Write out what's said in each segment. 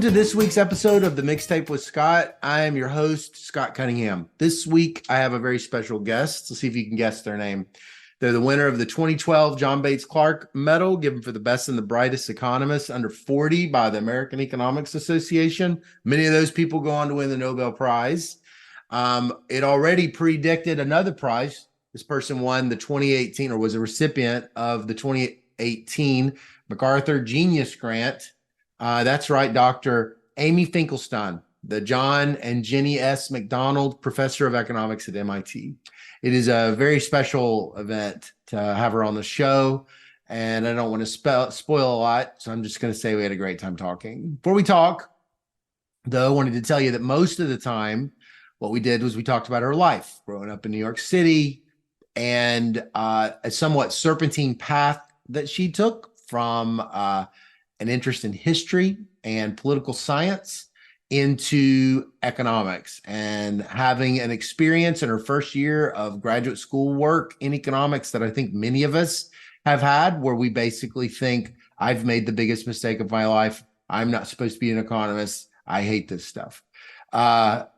Welcome to this week's episode of The Mixtape with Scott. I am your host, Scott Cunningham. This week, I have a very special guest. Let's see if you can guess their name. They're the winner of the 2012 John Bates Clark Medal, given for the best and the brightest economists under 40 by the American Economics Association. Many of those people go on to win the Nobel Prize. It already predicted another prize. This person won the 2018, or was a recipient of the 2018 MacArthur Genius Grant. That's right, Dr. Amy Finkelstein, the John and Jenny S. McDonald Professor of Economics at MIT. It is a very special event to have her on the show, and I don't want to spoil a lot, so I'm just going to say we had a great time talking. Before we talk, though, I wanted to tell you that most of the time, what we did was we talked about her life, growing up in New York City, and a somewhat serpentine path that she took from an interest in history and political science into economics, and having an experience in her first year of graduate school work in economics that I think many of us have had, where we basically think, I've made the biggest mistake of my life. I'm not supposed to be an economist. I hate this stuff.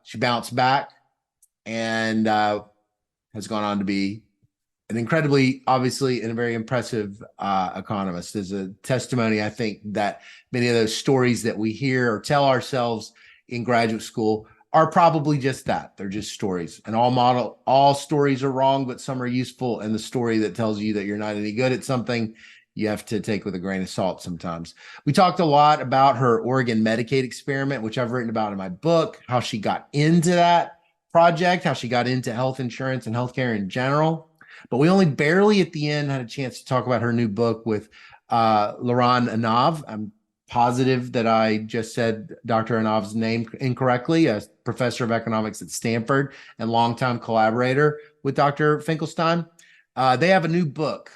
She bounced back and has gone on to be an incredibly, obviously, and a very impressive economist. There's a testimony, I think, that many of those stories that we hear or tell ourselves in graduate school are probably just that. They're just stories. And all stories are wrong, but some are useful. And the story that tells you that you're not any good at something, you have to take with a grain of salt sometimes. We talked a lot about her Oregon Medicaid experiment, which I've written about in my book, how she got into that project, how she got into health insurance and healthcare in general. But we only barely at the end had a chance to talk about her new book with Rerun Anav. I'm positive that I just said Dr. Anav's name incorrectly, a professor of economics at Stanford and longtime collaborator with Dr. Finkelstein. They have a new book.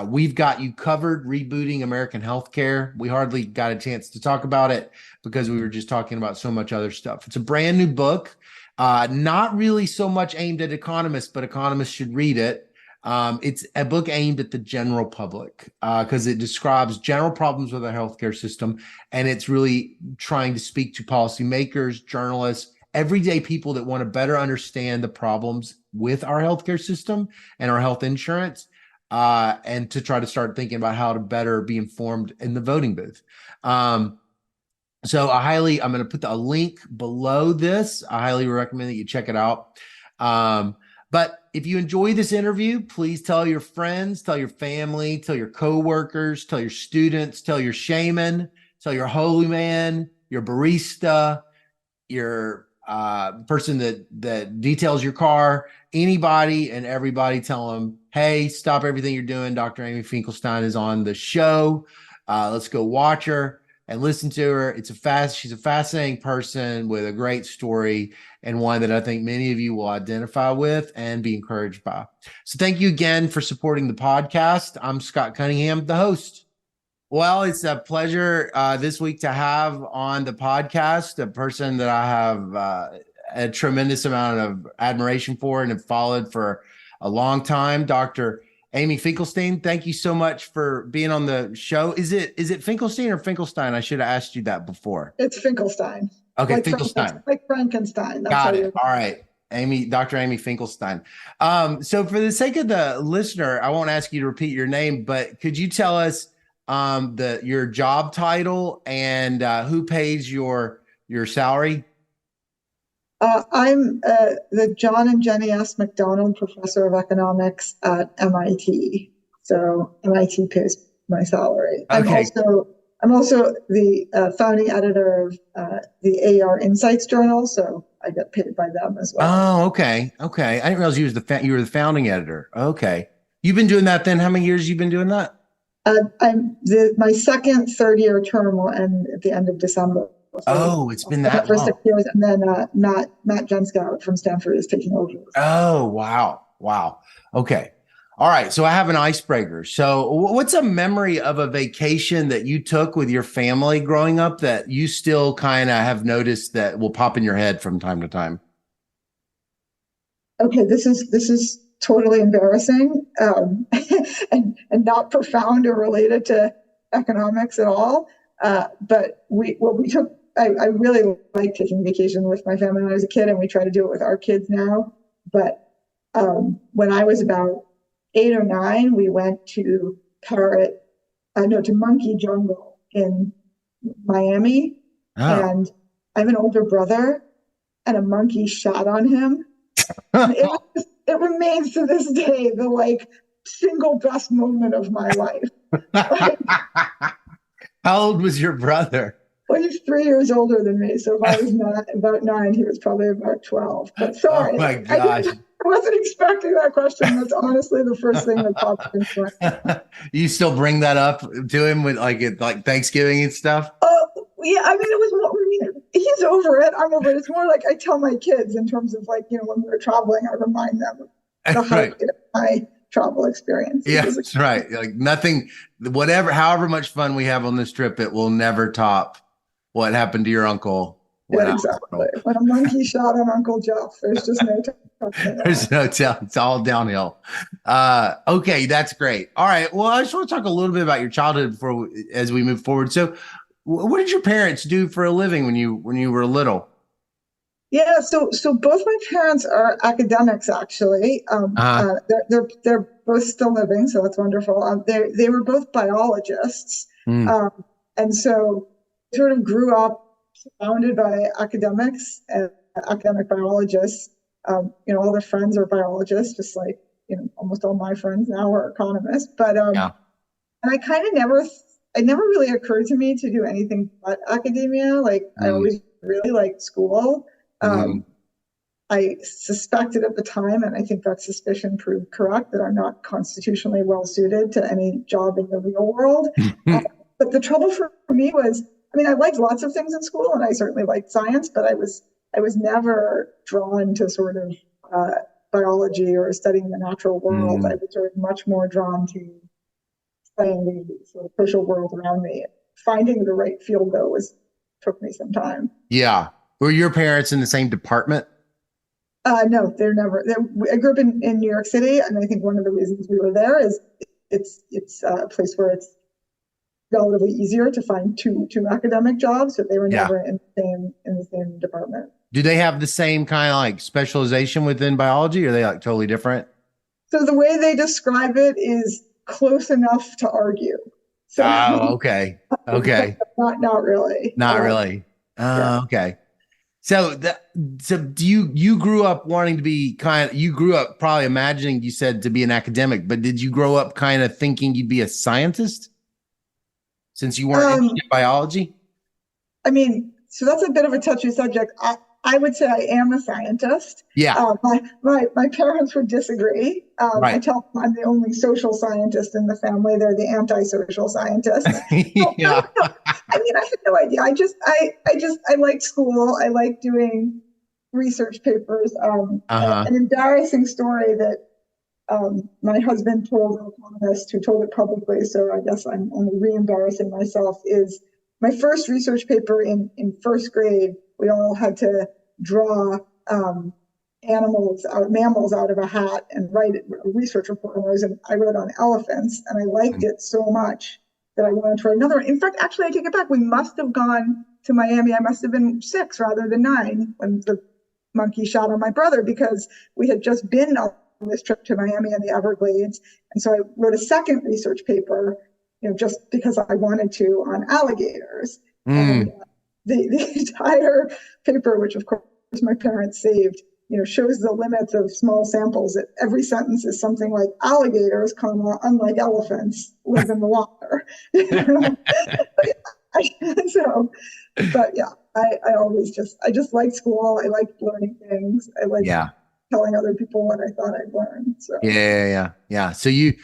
We've Got You Covered, Rebooting American Healthcare. We hardly got a chance to talk about it because we were just talking about so much other stuff. It's a brand new book, not really so much aimed at economists, but economists should read it. It's a book aimed at the general public because it describes general problems with our healthcare system, and it's really trying to speak to policymakers, journalists, everyday people that want to better understand the problems with our healthcare system and our health insurance, and to try to start thinking about how to better be informed in the voting booth. So I'm going to put a link below this. I highly recommend that you check it out. But if you enjoy this interview, please tell your friends, tell your family, tell your coworkers, tell your students, tell your shaman, tell your holy man, your barista, your person that details your car, anybody and everybody. Tell them, hey, stop everything you're doing. Dr. Amy Finkelstein is on the show. Let's go watch her and listen to her. She's a fascinating person with a great story, and one that I think many of you will identify with and be encouraged by. So thank you again for supporting the podcast. I'm Scott Cunningham, the host. Well, it's a pleasure this week to have on the podcast a person that I have a tremendous amount of admiration for and have followed for a long time, Dr. Amy Finkelstein. Thank you so much for being on the show. Is it Finkelstein or Finkelstein? I should have asked you that before. It's Finkelstein. Okay, like Finkelstein. Like Frankenstein. That's Got it. All right. Dr. Amy Finkelstein. So for the sake of the listener, I won't ask you to repeat your name, but could you tell us your job title and who pays your salary? I'm the John and Jenny S. McDonald Professor of Economics at MIT. So MIT pays my salary. Okay. I'm also the founding editor of the AR Insights Journal, so I get paid by them as well. Oh, okay. I didn't realize you were the founding editor. Okay. You've been doing that then? How many years you've been doing that? My second third-year term will end at the end of December. So it's been that for long. 6 years, and then Matt Jenskow from Stanford is taking over. Oh, wow. Okay. All right. So I have an icebreaker. So what's a memory of a vacation that you took with your family growing up that you still kind of have noticed that will pop in your head from time to time? Okay, this is totally embarrassing and not profound or related to economics at all. But we took I really like taking vacation with my family when I was a kid, and we try to do it with our kids now. But when I was about 8 or 9, we went to to Monkey Jungle in Miami, Oh. and I have an older brother, and a monkey shat on him, and it remains to this day the like single best moment of my life. Like, How old was your brother? well, he's 3 years older than me, so if I was not about 9, he was probably about 12. But Oh sorry, my gosh. I wasn't expecting that question. That's honestly the first thing that popped into my head. You still bring that up to him with like Thanksgiving and stuff? Oh, yeah, I mean, it was more, I mean, he's over it. I'm over it. It's more like I tell my kids in terms of like, when we were traveling, I remind them of the Right. highlight of my travel experience. Yeah, that's right. Like nothing, however much fun we have on this trip, it will never top what happened to your uncle. Yeah, exactly. When a monkey shot on Uncle Jeff, there's just no talking. There's no tell. It's all downhill. Okay, that's great. All right. Well, I just want to talk a little bit about your childhood as we move forward. So, what did your parents do for a living when you were little? Yeah, so both my parents are academics actually. They're both still living, so that's wonderful. They were both biologists, Mm. and so sort of grew up surrounded by academics and academic biologists. All their friends are biologists, just like almost all my friends now are economists. But Yeah. and it never really occurred to me to do anything but academia. Like I always really liked school. I suspected at the time, and I think that suspicion proved correct, that I'm not constitutionally well suited to any job in the real world. But the trouble for me was, I mean, I liked lots of things in school, and I certainly liked science, but I was never drawn to sort of biology or studying the natural world. I was sort of much more drawn to studying the sort of social world around me. Finding the right field, though, took me some time. Yeah. Were your parents in the same department? No, they're never. I grew up in New York City, and I think one of the reasons we were there is it's a place where it's relatively easier to find two academic jobs, so they were never in the same department. Do they have the same kind of like specialization within biology, or are they like totally different? So the way they describe it is close enough to argue. So, okay. Okay. Not really. Not really. Okay. So do you grew up wanting to be you grew up probably imagining, you said, to be an academic, but did you grow up kind of thinking you'd be a scientist since you weren't interested in biology? I mean, so that's a bit of a touchy subject. I would say I am a scientist. Yeah. My parents would disagree. Right. I tell them I'm the only social scientist in the family. They're the anti-social scientists. Yeah. I mean, I had no idea. I liked school. I liked doing research papers. An embarrassing story that my husband told an economist who told it publicly, so I guess I'm only re-embarrassing myself, is my first research paper in first grade. We all had to draw mammals out of a hat and write a research report on those. And I wrote on elephants, and I liked it so much that I wanted to write another. In fact, actually, I take it back. We must have gone to Miami. I must have been 6 rather than 9 when the monkey shot on my brother, because we had just been on this trip to Miami and the Everglades. And so I wrote a second research paper, just because I wanted to, on alligators. And the entire paper, which of course my parents saved, shows the limits of small samples. That every sentence is something like alligators, unlike elephants, live in the water. I just liked school. I liked learning things. I liked telling other people what I thought I'd learned. So yeah. So you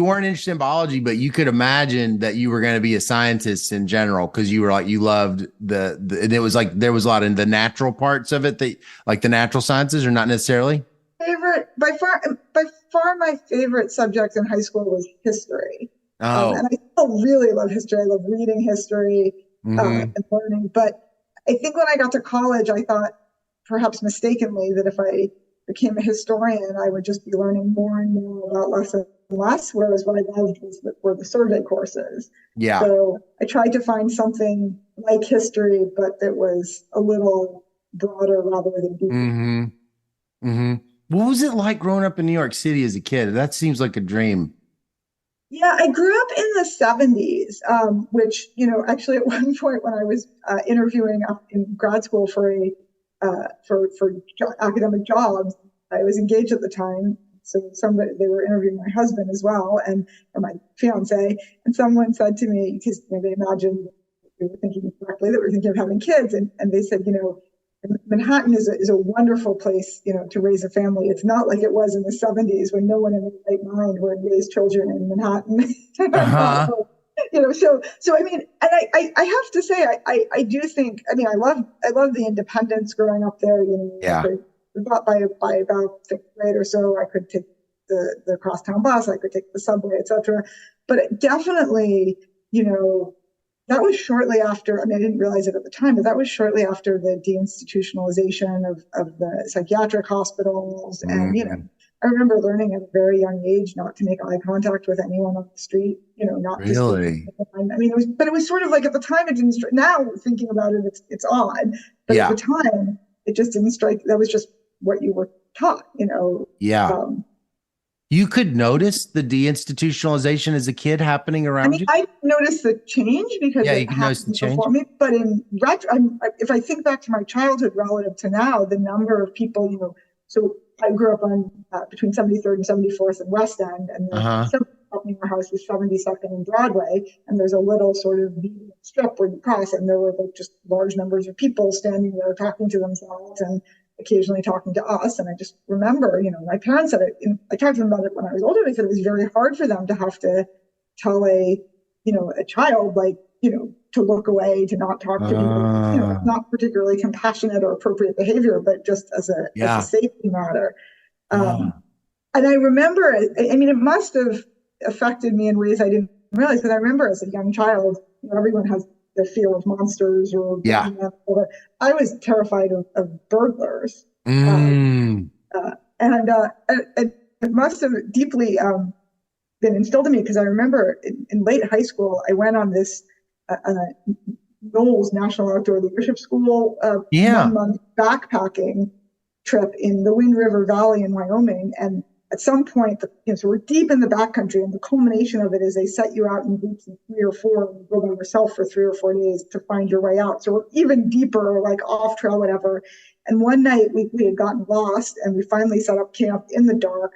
weren't interested in biology, but you could imagine that you were going to be a scientist in general, because you were like, you loved and it was like there was a lot in the natural parts of it, that like the natural sciences, or not necessarily. By far my favorite subject in high school was history. And I still really love history. I love reading history and learning. But I think when I got to college, I thought, perhaps mistakenly, that if I became a historian, I would just be learning more and more about less and less, whereas what I loved were the survey courses. Yeah. So I tried to find something like history, but that was a little broader rather than deeper. Mm-hmm. Mm-hmm. What was it like growing up in New York City as a kid? That seems like a dream. Yeah, I grew up in the 70s, which, actually at one point when I was interviewing in grad school for academic jobs, I was engaged at the time. So they were interviewing my husband as well, or my fiance, and someone said to me, because they imagined we were thinking correctly, that we were thinking of having kids, and they said, Manhattan is a wonderful place, to raise a family. It's not like it was in the 70s when no one in their right mind would raise children in Manhattan. Uh-huh. So I mean, and I have to say, I do think, I mean, I love the independence growing up there. Yeah. By about fifth grade or so, I could take the crosstown bus, I could take the subway, etc. But it definitely, that was shortly after, I mean, I didn't realize it at the time, but that was shortly after the deinstitutionalization of the psychiatric hospitals. And, Mm-hmm. I remember learning at a very young age not to make eye contact with anyone on the street, not to speak. Really? I mean, it was sort of like at the time, it didn't, now thinking about it, it's odd. But at Yeah. the time, it just didn't strike, that was just what you were taught, Yeah. You could notice the deinstitutionalization as a kid happening around you. I noticed the change because Yeah, you it can notice the happened change. before me. But if I think back to my childhood relative to now, the number of people, so I grew up on between 73rd and 74th and West End, and Uh-huh. the our house was 72nd and Broadway, and there's a little sort of strip where you cross, and there were just large numbers of people standing there talking to themselves and occasionally talking to us. And I just remember, my parents said it. I talked to them about it when I was older. They said it was very hard for them to have to tell a child, like, to look away, to not talk to people, not particularly compassionate or appropriate behavior, but just as a safety matter. And I remember, I mean, it must have affected me in ways I didn't realize, because I remember as a young child, everyone has the fear of monsters or I was terrified of burglars. And it must have deeply been instilled in me, because I remember in late high school, I went on this Knowles National Outdoor Leadership School 1 month backpacking trip in the Wind River Valley in Wyoming. And at some point, so we're deep in the backcountry, and the culmination of it is they set you out in groups of 3 or 4, and you go by yourself for 3 or 4 days to find your way out. So we're even deeper, like off trail, whatever. And one night we had gotten lost, and we finally set up camp in the dark.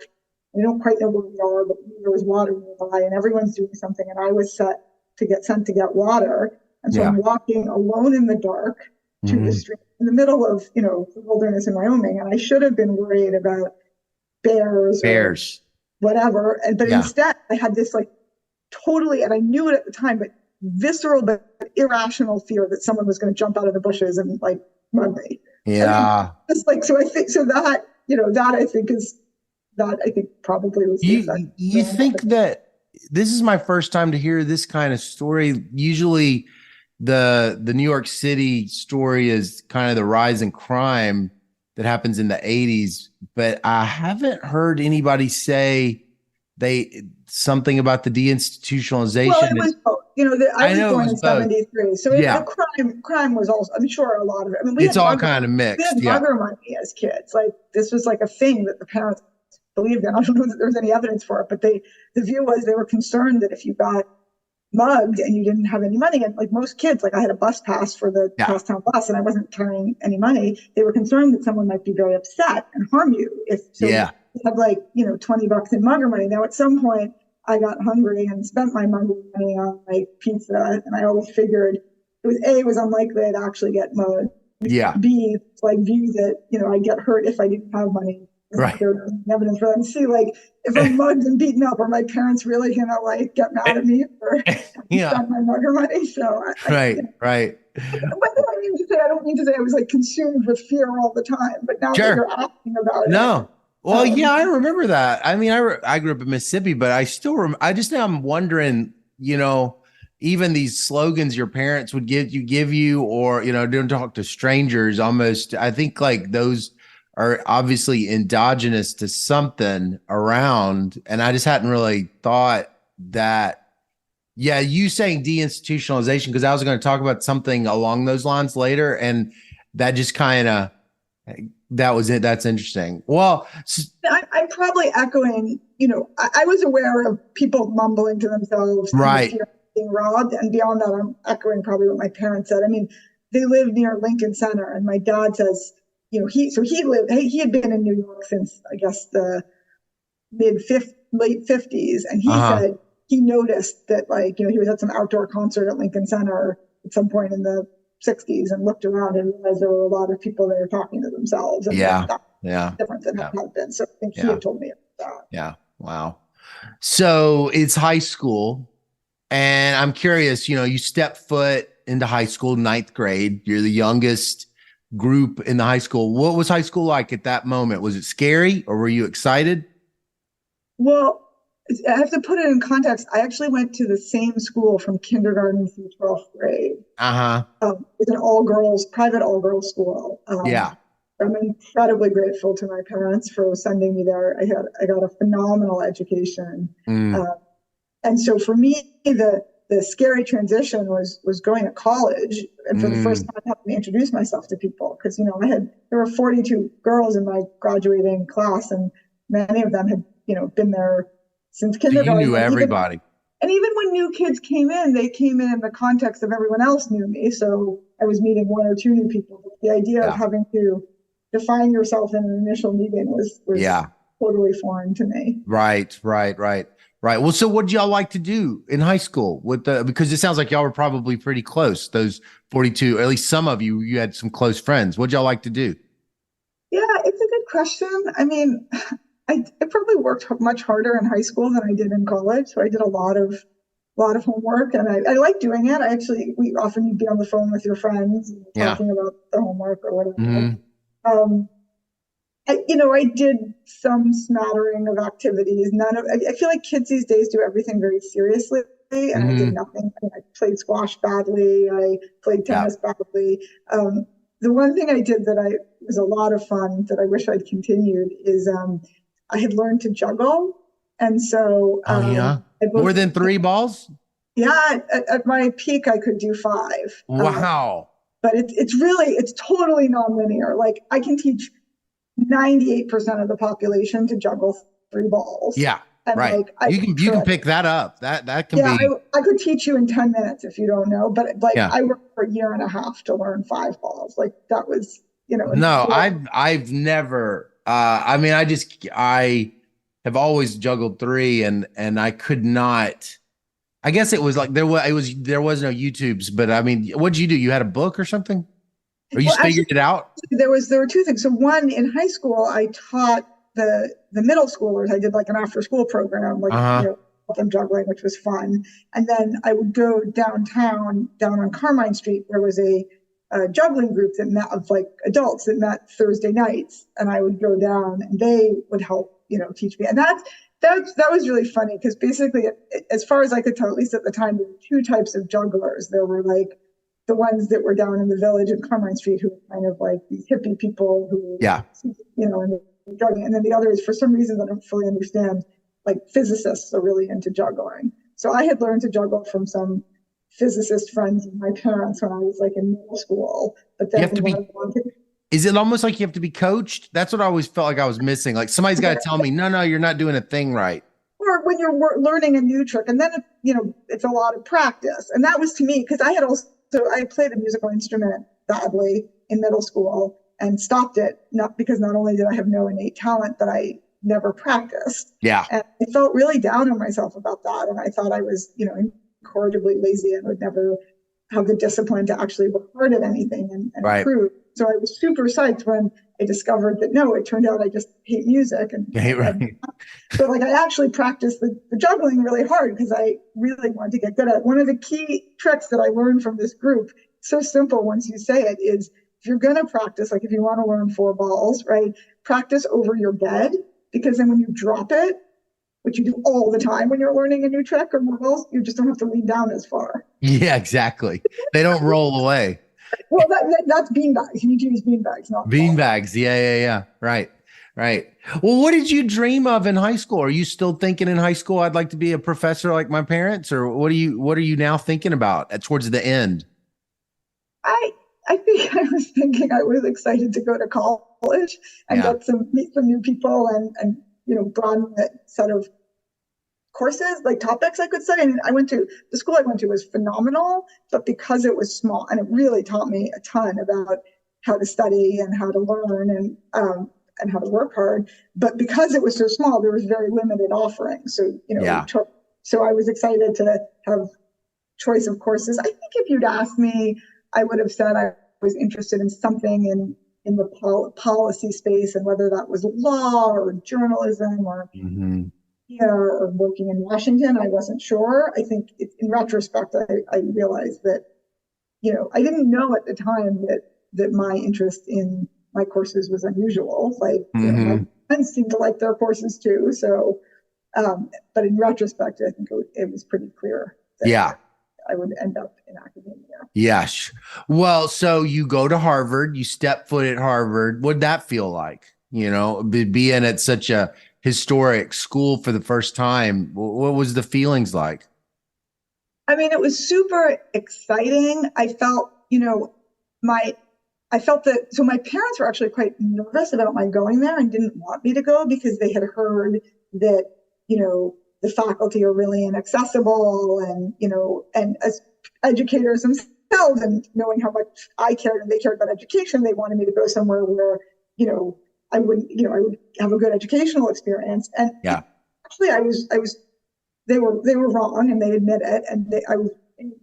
We don't quite know where we are, but there was water nearby, and everyone's doing something. And I was sent to get water. And so I'm walking alone in the dark to the stream in the middle of, the wilderness in Wyoming. And I should have been worried about bears or whatever. But instead, I had this totally, and I knew it at the time, but visceral but irrational fear that someone was going to jump out of the bushes and mug me. Yeah. So I think that I think probably was the effect. You think that this is my first time to hear this kind of story. Usually the New York City story is kind of the rise in crime that happens in the 80s, but I haven't heard anybody say something about the deinstitutionalization. Well, it was both. I was born in 73, so the crime was also, I'm sure, a lot of it. I mean, it's all kind of mixed. We had mugger money as kids. This was a thing that the parents believed in. I don't know that there's any evidence for it, but the view was they were concerned that if you got mugged and you didn't have any money, and most kids, I had a bus pass for the crosstown bus and I wasn't carrying any money, they were concerned that someone might be very upset and harm you if you had $20 in mugger money. Now at some point I got hungry and spent my mugger money on pizza, and I always figured it was unlikely I'd actually get mugged. B, view that I'd get hurt if I didn't have money. Right. There's evidence for that. And C, if I'm mugged and beaten up, are my parents really gonna get mad at me for spending my mugger money? So right. But I don't mean to say I was consumed with fear all the time. But now that you're asking about it. Well, I remember that. I mean, I grew up in Mississippi, but I still I'm wondering, even these slogans your parents would give you, or don't talk to strangers. Almost, I think those are obviously endogenous to something around. And I just hadn't really thought that Yeah, you saying deinstitutionalization, because I was going to talk about something along those lines later, and that just kind of that was it. That's interesting. Well, I'm probably echoing, I was aware of people mumbling to themselves and the right. fear of being robbed. And beyond that, I'm echoing probably what my parents said. I mean, they live near Lincoln Center, and my dad says, he had been in New York since, I guess, the late 50s. And he said he noticed that, like, he was at some outdoor concert at Lincoln Center at some point in the 60s and looked around and realized there were a lot of people there talking to themselves. And Yeah. that Yeah. different than it had been. So I think he had told me about that. Yeah. Wow. So it's high school. And I'm curious, you step foot into high school, ninth grade. You're the youngest group in the high school. What was high school like at that moment? Was it scary or were you excited? Well, I have to put it in context. I actually went to the same school from kindergarten through 12th grade. It's an private all girls school. Yeah. I'm incredibly grateful to my parents for sending me there. I got a phenomenal education. And so for me, the scary transition was going to college, and for the first time having to introduce myself to people, because there were 42 girls in my graduating class, and many of them had been there since kindergarten. You knew everybody. And even when new kids came in, they came in the context of everyone else knew me. So I was meeting one or two new people. But the idea of having to define yourself in an initial meeting was totally foreign to me. Right. Well, so what did y'all like to do in high school because it sounds like y'all were probably pretty close. Those 42, or at least some of you had some close friends. What did y'all like to do? Yeah, it's a good question. I mean, I probably worked much harder in high school than I did in college. So I did a lot of homework, and I like doing it. You'd be on the phone with your friends talking about the homework or whatever. I did some smattering of activities. I feel like kids these days do everything very seriously, and I did nothing. I played squash badly. I played tennis badly. The one thing I did that was a lot of fun that I wish I'd continued is I had learned to juggle. And so more than 3 balls? Yeah, at my peak, I could do 5. Wow. But it's totally nonlinear. Like, I can teach 98% of the population to juggle 3 balls. Yeah. And right. You can pick that up. That can be. I could teach you in 10 minutes if you don't know, but I worked for a year and a half to learn 5 balls. Like, that was, No, I've never, I have always juggled 3 and I could not. I guess it was like there was no YouTubes, but I mean, what'd you do? You had a book or something? Or you figured it out? There were 2 things. So one, in high school, I taught the middle schoolers. I did like an after school program, help them juggling, which was fun. And then I would go down on Carmine Street. There was a juggling group that met of like adults that met Thursday nights, and I would go down and they would help, teach me. And that was really funny because basically, as far as I could tell, at least at the time, there were 2 types of jugglers. There were like the ones that were down in the village in Carmine Street, who were kind of like these hippie people who, and juggling. And then the others, for some reason I don't fully understand, like physicists are really into juggling. So I had learned to juggle from some physicist friends of my parents when I was like in middle school. But then is it almost like you have to be coached? That's what I always felt like I was missing. Like somebody's got to tell me, no, you're not doing a thing right. Or when you're learning a new trick, and then it's a lot of practice. And that was to me because I played a musical instrument badly in middle school and stopped it, not only did I have no innate talent, but I never practiced. Yeah. And I felt really down on myself about that. And I thought I was, incorrigibly lazy and would never have the discipline to actually work hard at anything and improve. So I was super psyched when I discovered that, no, it turned out I just hate music. So like I actually practiced the juggling really hard because I really wanted to get good at it. One of the key tricks that I learned from this group, so simple once you say it, is if you're going to practice, like if you want to learn 4 balls, right, practice over your bed, because then when you drop it, which you do all the time when you're learning a new trick or more balls, you just don't have to lean down as far. Yeah, exactly. They don't roll away. Well, that's beanbags. You need to use beanbags, not beanbags. Yeah. Right. Right. Well, what did you dream of in high school? Are you still thinking in high school, I'd like to be a professor like my parents, or what are you now thinking about towards the end? I I think I was thinking I was excited to go to college and Yeah. get some meet some new people and broaden the set of courses, like topics I could study. And I went to the school I went to was phenomenal, but because it was small and it really taught me a ton about how to study and how to learn and how to work hard. But because it was so small, there was very limited offerings. So, Yeah. so I was excited to have choice of courses. I think if you'd asked me, I would have said I was interested in something in the policy space, and whether that was law or journalism or Hmm. or working in Washington. I wasn't sure. I think in retrospect, I realized that, I didn't know at the time that my interest in my courses was unusual. Like, my Hmm. friends seemed to like their courses too. So, but in retrospect, I think it was pretty clear that Yeah. I would end up in academia. Yes. Well, so you go to Harvard, you step foot at Harvard. What'd that feel like? Being at such a historic school for the first time. What was the feelings like? I mean, it was super exciting. I felt, my, I felt that, so my parents were actually quite nervous about my going there and didn't want me to go because they had heard that, the faculty are really inaccessible and as educators themselves and knowing how much I cared and they cared about education, they wanted me to go somewhere where, you know, I would have a good educational experience. And Yeah. actually I was they were wrong and they admit it. And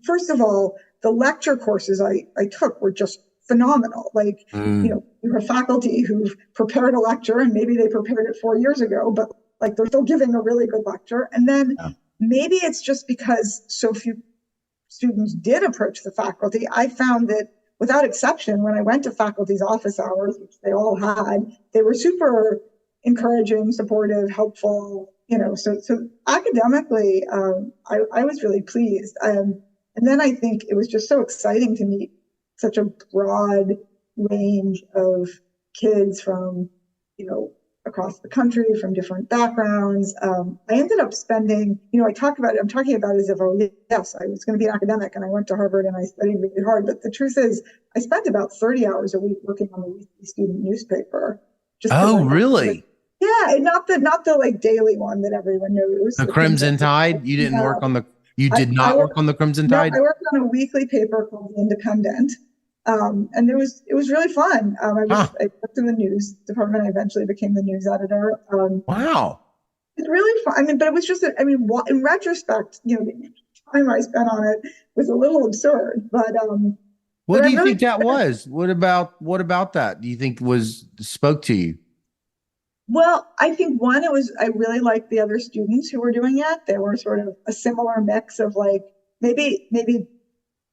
first of all, the lecture courses I took were just phenomenal. Like, Mm. you have faculty who've prepared a lecture and maybe they prepared it 4 years ago, but like they're still giving a really good lecture. And then Yeah. maybe it's just because so few students did approach the faculty. I found that without exception, when I went to faculty's office hours, which they all had, they were super encouraging, supportive, helpful. So academically, I was really pleased. And then I think it was just so exciting to meet such a broad range of kids from, across the country, from different backgrounds. I ended up spending, I'm talking about it as if, oh, yes, I was going to be an academic and I went to Harvard and I studied really hard. But the truth is, I spent about 30 hours a week working on the weekly student newspaper just because I Oh, wanted to. really? Yeah, not the like daily one that everyone knows, The the Crimson. Crimson Tide? No, You did I not work worked. on the Crimson No, Tide? I worked on a weekly paper called The Independent, and it was really fun. Huh. I worked in the news department. I eventually became the news editor. Wow. It's really fun. I mean, but it was just, in retrospect, the time I spent on it was a little absurd. But What I do you really, think that was? What about that? Do you think was spoke to you? well, I think one, I really liked the other students who were doing it. They were sort of a similar mix of like maybe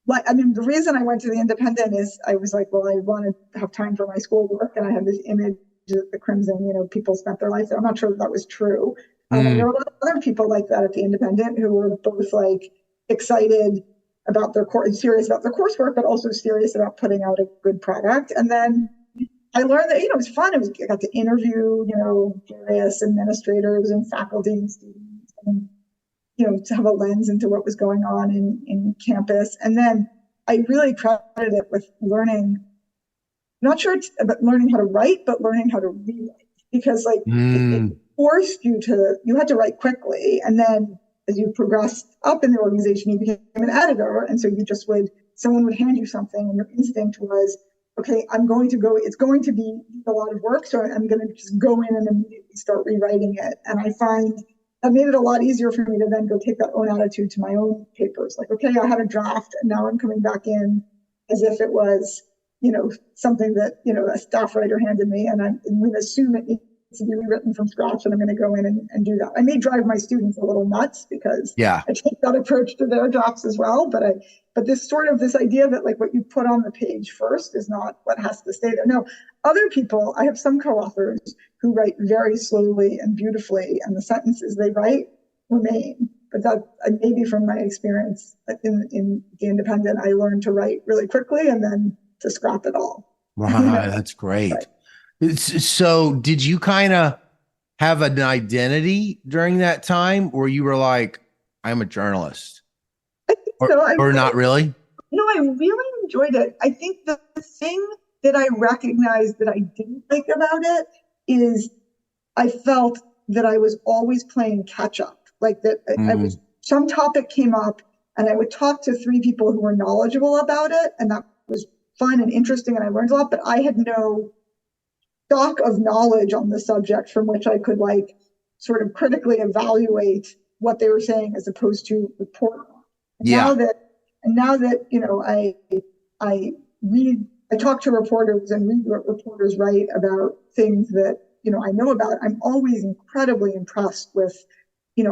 like, I mean, the reason I went to the Independent is I was like, well, I want to have time for my schoolwork, and I had this image of the Crimson. People spent their life there. I'm not sure that was true. And there Mm. were a lot of other people like that at the Independent who were both like excited about their course, serious about their coursework, but also serious about putting out a good product. And then I learned that, it was fun. I got to interview, various administrators and faculty and students, and to have a lens into what was going on in campus. And then I really credited it with learning, not sure about learning how to write, but learning how to rewrite. Because like it Mm. forced you had to write quickly. And then as you progressed up in the organization, you became an editor. And so someone would hand you something and your instinct was, okay, it's going to be a lot of work. So I'm going to just go in and immediately start rewriting it. And I find that made it a lot easier for me to then go take that own attitude to my own papers. Like, okay, I had a draft and now I'm coming back in as if it was, something that, a staff writer handed me, and I'm going to assume it needs to be rewritten from scratch, and I'm going to go in and do that. I may drive my students a little nuts because Yeah. I take that approach to their drafts as well. But this idea that like what you put on the page first is not what has to stay there. No, other people, I have some co-authors who write very slowly and beautifully, and the sentences they write remain. But that maybe from my experience in the Independent, I learned to write really quickly and then to scrap it all. Wow, that's great. But So did you kind of have an identity during that time where you were like, I'm a journalist? Or So or not really? I really enjoyed it. I think the thing that I recognized that I didn't like about it is I felt that I was always playing catch up. Like that I was Mm, some topic came up and I would talk to three people who were knowledgeable about it, and that was fun and interesting and I learned a lot, but I had no stock of knowledge on the subject from which I could like sort of critically evaluate what they were saying as opposed to report on. And yeah. now that I read, I talk to reporters and read what reporters write about things that I know about. I'm always incredibly impressed with.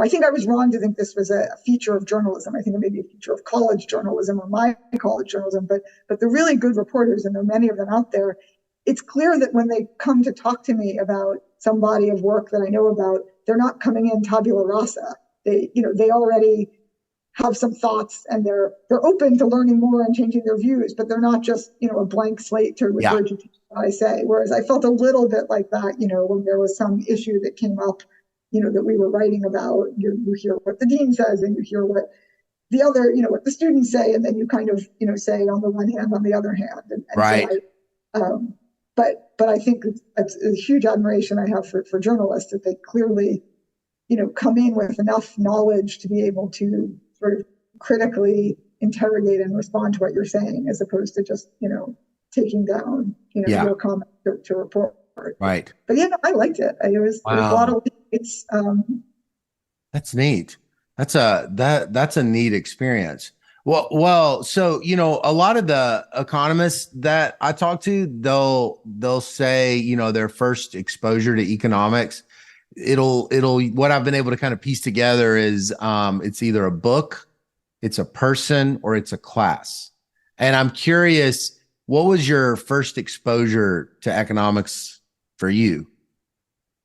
I think I was wrong to think this was a feature of journalism. I think it may be a feature of college journalism or my college journalism. But the really good reporters, and there are many of them out there, it's clear that when they come to talk to me about some body of work that I know about, they're not coming in tabula rasa. They already have some thoughts and they're open to learning more and changing their views, but they're not just a blank slate to Yeah. regurgitate what I say. Whereas I felt a little bit like that, when there was some issue that came up, that we were writing about. You hear what the dean says, and you hear what the other, what the students say, and then you kind of, say on the one hand, on the other hand, and so Right. but I think it's a huge admiration I have for journalists that they clearly, come in with enough knowledge to be able to sort of critically interrogate and respond to what you're saying, as opposed to just, taking down, Yeah. your comment to report. Right. But yeah, I liked it. There was a lot Wow. of it's That's neat. That's a neat experience. Well, so a lot of the economists that I talk to, they'll say, their first exposure to economics, it'll what I've been able to kind of piece together is it's either a book, it's a person, or it's a class. And I'm curious, what was your first exposure to economics for you?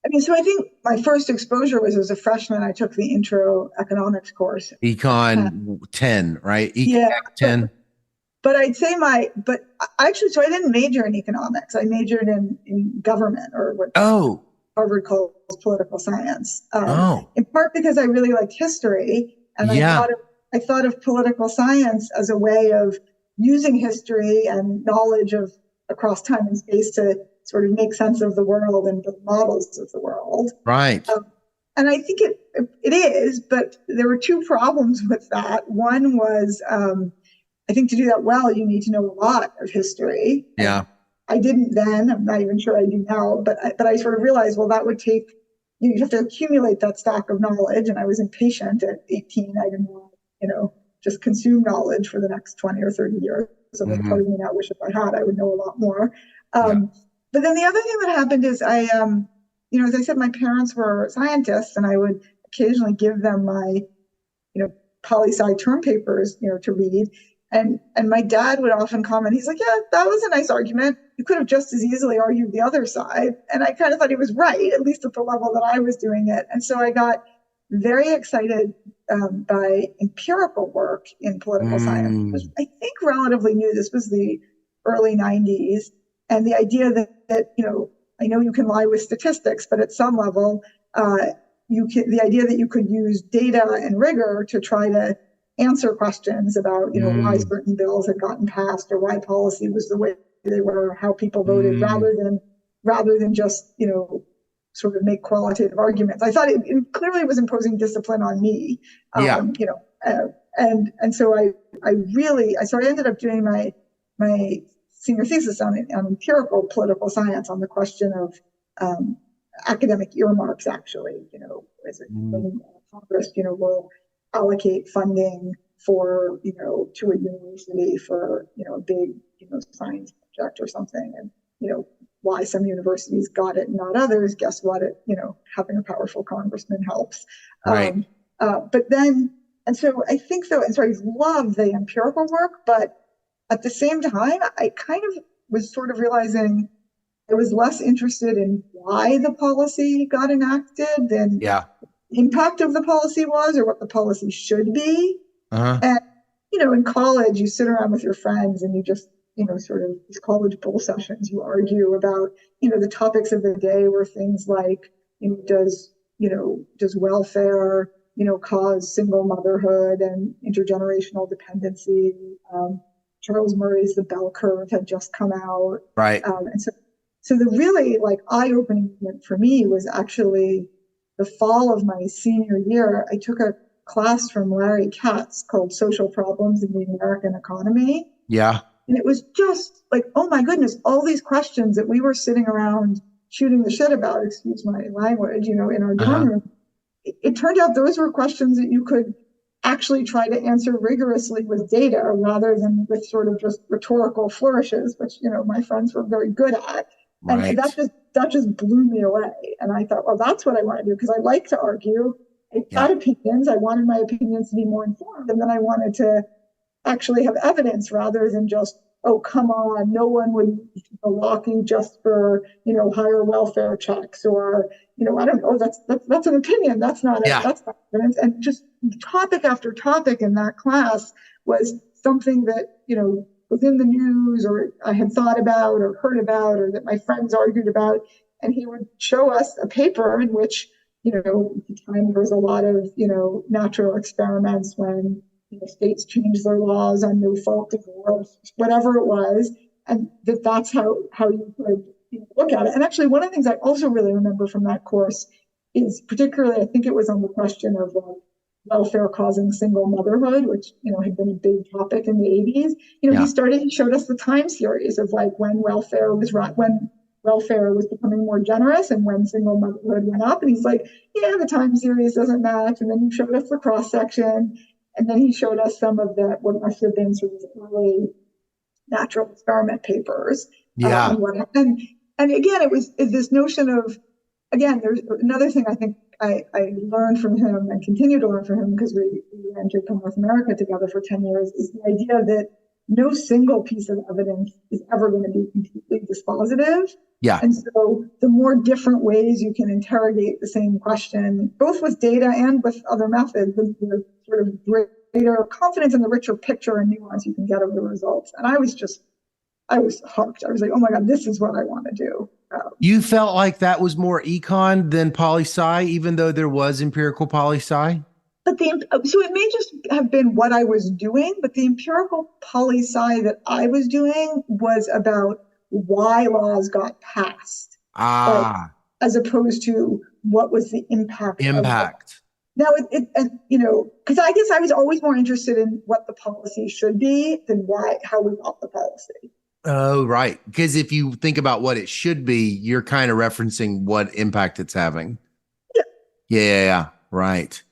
I mean, so I think my first exposure was as a freshman. I took the intro economics course. Econ 10, right? Yeah, Ec but 10. but I'd say but actually, so I didn't major in economics. I majored in government, or what Oh, Harvard calls political science. oh, In part because I really liked history, and yeah, I thought of political science as a way of using history and knowledge of across time and space to sort of make sense of the world and build models of the world. right. Um, and I think it is, but there were two problems with that. One was, I think to do that well, you need to know a lot of history, and Yeah. I didn't then. I'm not even sure I do now, but I sort of realized, well, that would take you have to accumulate that stock of knowledge, and I was impatient at 18. I didn't want just consume knowledge for the next 20 or 30 years. So there's part Hmm. of me now wish if I had, I would know a lot more. Yeah. But then the other thing that happened is as I said, my parents were scientists, and I would occasionally give them my, poli sci term papers, to read. And my dad would often comment, he's like, yeah, that was a nice argument. You could have just as easily argued the other side. And I kind of thought he was right, at least at the level that I was doing it. And so I got very excited by empirical work in political science, which Mm, I think relatively new. This was the early 90s. And the idea that I know you can lie with statistics, but at some level, the idea that you could use data and rigor to try to answer questions about why mm, certain bills had gotten passed or why policy was the way they were, how people voted, mm. rather than just sort of make qualitative arguments. I thought it clearly was imposing discipline on me, Yeah. and so I ended up doing my senior thesis on empirical political science on the question of academic earmarks. Actually, as it Mm, when Congress will allocate funding for to a university for a big science project or something, and why some universities got it and not others. Guess what? Having a powerful congressman helps. right. But then, and so I think though, and so I love the empirical work, but at the same time, I kind of was sort of realizing I was less interested in why the policy got enacted than Yeah. the impact of the policy was or what the policy should be. Uh-huh. And in college, you sit around with your friends and you just sort of these college bowl sessions, you argue about, the topics of the day were things like, does welfare, cause single motherhood and intergenerational dependency? Charles Murray's The Bell Curve had just come out. Right. And so the really like eye-opening moment for me was actually the fall of my senior year. I took a class from Larry Katz called Social Problems in the American Economy. Yeah. And it was just like, oh my goodness, all these questions that we were sitting around shooting the shit about, excuse my language, in our dorm room. It turned out those were questions that you could actually try to answer rigorously with data rather than with sort of just rhetorical flourishes, which, my friends were very good at. Right. And that just blew me away. And I thought, well, that's what I want to do, because I like to argue. I had opinions. I wanted my opinions to be more informed. And then I wanted to actually have evidence rather than just, oh, come on, no one would use Milwaukee just for, higher welfare checks, or, I don't know, that's an opinion. That's not evidence. And just topic after topic in that class was something that, was in the news, or I had thought about or heard about, or that my friends argued about. And he would show us a paper in which, at the time there was a lot of, natural experiments when states changed their laws on no fault divorce, whatever it was, and that's how you could look at it. And actually, one of the things I also really remember from that course is particularly, I think it was on the question of welfare causing single motherhood, which had been a big topic in the 80s. He showed us the time series of like when welfare was becoming more generous and when single motherhood went up. And he's like, yeah, the time series doesn't match. And then he showed us the cross section. And then he showed us some of what must have been sort of early natural experiment papers. Yeah. And again, it was this notion of, again, there's another thing I think I learned from him and continue to learn from him, because we entered North America together for 10 years, is the idea that no single piece of evidence is ever going to be completely dispositive. Yeah. And so the more different ways you can interrogate the same question, both with data and with other methods, the sort of greater confidence in the richer picture and nuance you can get of the results. And I was hooked. I was like, oh my God, this is what I want to do. You felt like that was more econ than poli-sci, even though there was empirical poli-sci? So it may just have been what I was doing, but the empirical poli-sci that I was doing was about why laws got passed, as opposed to what was the impact. Now, because I guess I was always more interested in what the policy should be than how we got the policy. Oh, right. Because if you think about what it should be, you're kind of referencing what impact it's having. Yeah. Right.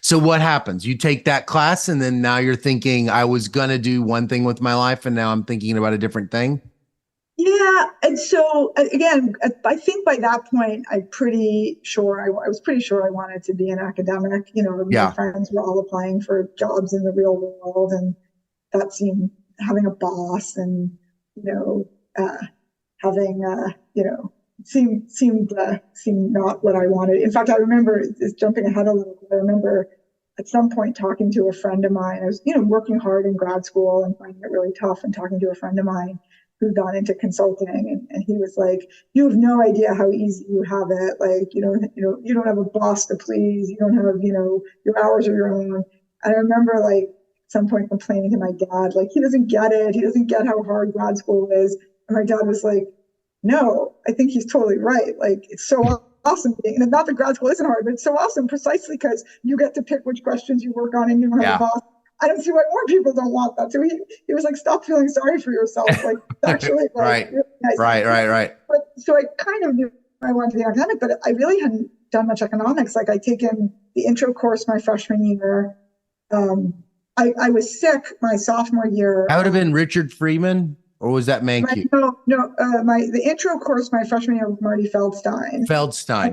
So what happens? You take that class and then now you're thinking, I was going to do one thing with my life and now I'm thinking about a different thing. Yeah. And so again, I think by that point, I was pretty sure I wanted to be an academic. My friends were all applying for jobs in the real world, and that seemed, having a boss and, seemed not what I wanted. In fact, I remember, jumping ahead a little bit, I remember at some point talking to a friend of mine. I was, working hard in grad school and finding it really tough, and talking to a friend of mine who'd gone into consulting, and he was like, you have no idea how easy you have it. Like, you don't have a boss to please. You don't have, your hours are your own. And I remember like at some point complaining to my dad, like, he doesn't get it. He doesn't get how hard grad school is. And my dad was like, no, I think he's totally right. Like, it's so awesome. And not that grad school isn't hard, but it's so awesome precisely because you get to pick which questions you work on and you don't have a boss. I don't see why more people don't want that. So he was like, stop feeling sorry for yourself. Like, actually, like, right. Really nice. Right. But so I kind of knew I wanted to be academic, but I really hadn't done much economics. Like, I'd taken the intro course my freshman year. I was sick my sophomore year. That would have been Richard Freeman, or was that Mankiw? No. The intro course my freshman year was Marty Feldstein.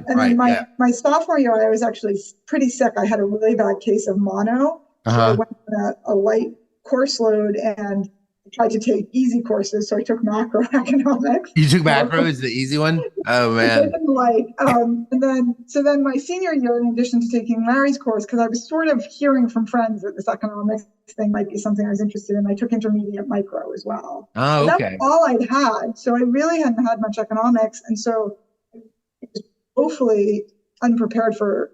And my sophomore year, I was actually pretty sick. I had a really bad case of mono. So I went on a light course load, and tried to take easy courses, so I took macroeconomics. You took macro as the easy one? Oh Which I man. didn't like. And then my senior year, in addition to taking Larry's course, because I was sort of hearing from friends that this economics thing might be something I was interested in, I took intermediate micro as well. Oh, But okay. that's all I'd had. So I really hadn't had much economics. And so it was woefully unprepared for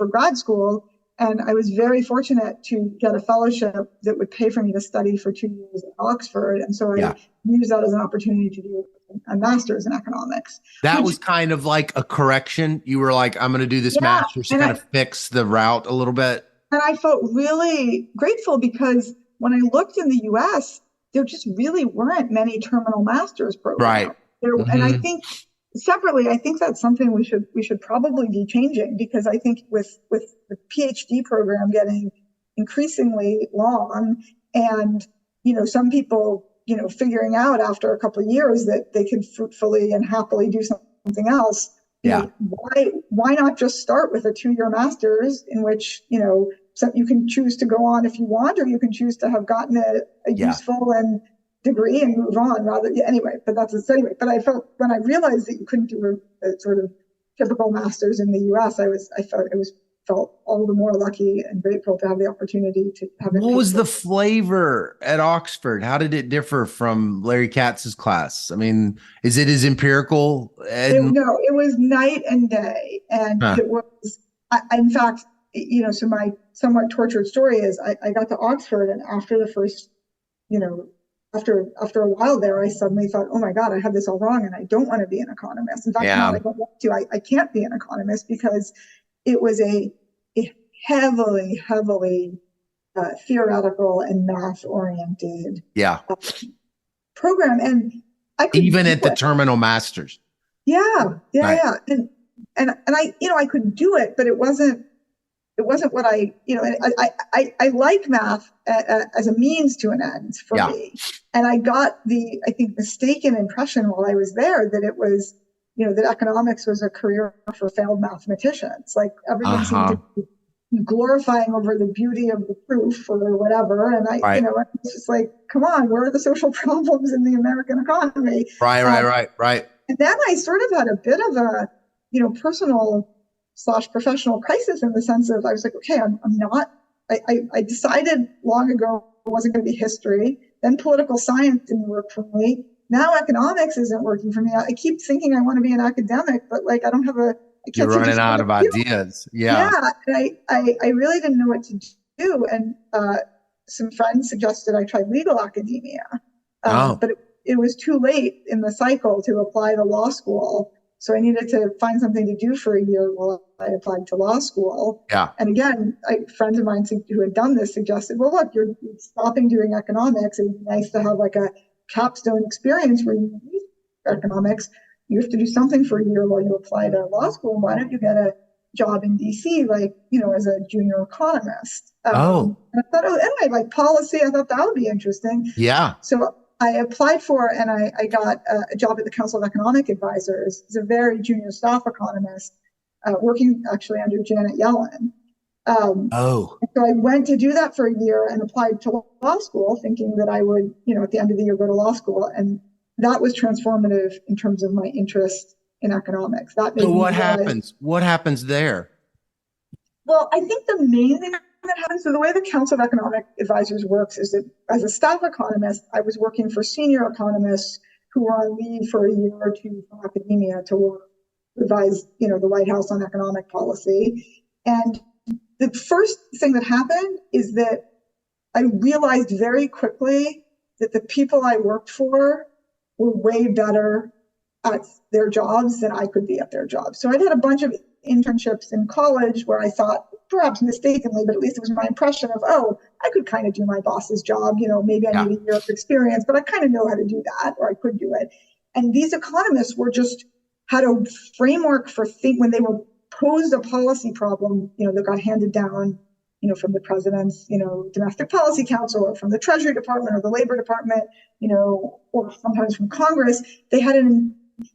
grad school. And I was very fortunate to get a fellowship that would pay for me to study for 2 years at Oxford. And so I used that as an opportunity to do a master's in economics. That was kind of like a correction. You were like, I'm going to do this master's to kind of fix the route a little bit. And I felt really grateful because when I looked in the US, there just really weren't many terminal master's programs. Right. And I think separately, I think that's something we should probably be changing, because I think with the PhD program getting increasingly long, and some people figuring out after a couple of years that they can fruitfully and happily do something else. Why not just start with a 2-year master's in which so you can choose to go on if you want, or you can choose to have gotten a useful and degree and move on but I felt when I realized that you couldn't do a sort of typical master's in the US, I felt all the more lucky and grateful to have the opportunity to have it. What was the flavor at Oxford? How did it differ from Larry Katz's class? I mean, is it as empirical? No, it was night and day. And it was, in fact, so my somewhat tortured story is I got to Oxford, and after the first, after a while there, I suddenly thought, oh my God, I had this all wrong, and I don't want to be an economist. In fact, I don't want to. I can't be an economist, because it was a heavily theoretical and math oriented program, and I could even at the terminal masters. And I could do it, but it wasn't what I like math as a means to an end for me. And I got I think mistaken impression while I was there that it was, that economics was a career for failed mathematicians. Like everyone seemed to be glorifying over the beauty of the proof or whatever. And it's just like, come on, where are the social problems in the American economy? Right. And then I sort of had a bit of a, personal / professional crisis, in the sense of I was like, okay, I decided long ago it wasn't going to be history. Then political science didn't work for me. Now economics isn't working for me. I keep thinking I want to be an academic, but like I don't have you're running out of ideas. And I really didn't know what to do. And some friends suggested I try legal academia. But it was too late in the cycle to apply to law school. So I needed to find something to do for a year while I applied to law school. And again, friends of mine who had done this suggested, well, look, you're stopping doing economics. It would be nice to have like a capstone experience where you use economics. You have to do something for a year while you apply to law school. Why don't you get a job in DC, as a junior economist? And I thought, anyway, like policy, I thought that would be interesting. So I applied for, and I got a job at the Council of Economic Advisors as a very junior staff economist, working actually under Janet Yellen. So I went to do that for a year and applied to law school, thinking that I would, at the end of the year, go to law school. And that was transformative in terms of my interest in economics. So what happens? What happens there? Well, I think the main thing that happens, so the way the Council of Economic Advisors works is that as a staff economist, I was working for senior economists who were on leave for a year or two from academia to advise, the White House on economic policy. And the first thing that happened is that I realized very quickly that the people I worked for were way better at their jobs than I could be at their jobs. So I'd had a bunch of internships in college where I thought, perhaps mistakenly, but at least it was my impression of, I could kind of do my boss's job. Maybe I need a year of experience, but I kind of know how to do that, or I could do it. And these economists had a framework for when they were posed a policy problem, that got handed down, from the president's, domestic policy council, or from the Treasury Department or the Labor Department, or sometimes from Congress. They had a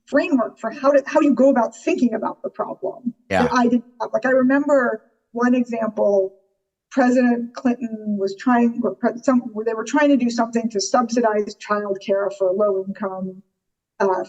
framework for how you go about thinking about the problem that I didn't have. Like I remember one example President Clinton was they were trying to do something to subsidize childcare for low-income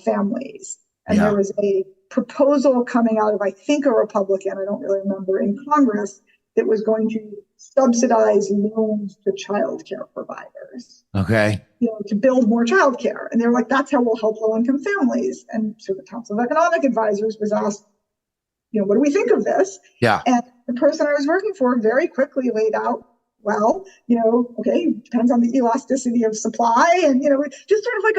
families. And there was a proposal coming out of, I think, a Republican, I don't really remember, in Congress that was going to subsidize loans to childcare providers. Okay. To build more childcare. And they were like, that's how we'll help low-income families. And so the Council of Economic Advisors was asked, what do we think of this? Yeah. And the person I was working for very quickly laid out, well, okay, depends on the elasticity of supply. And, just sort of like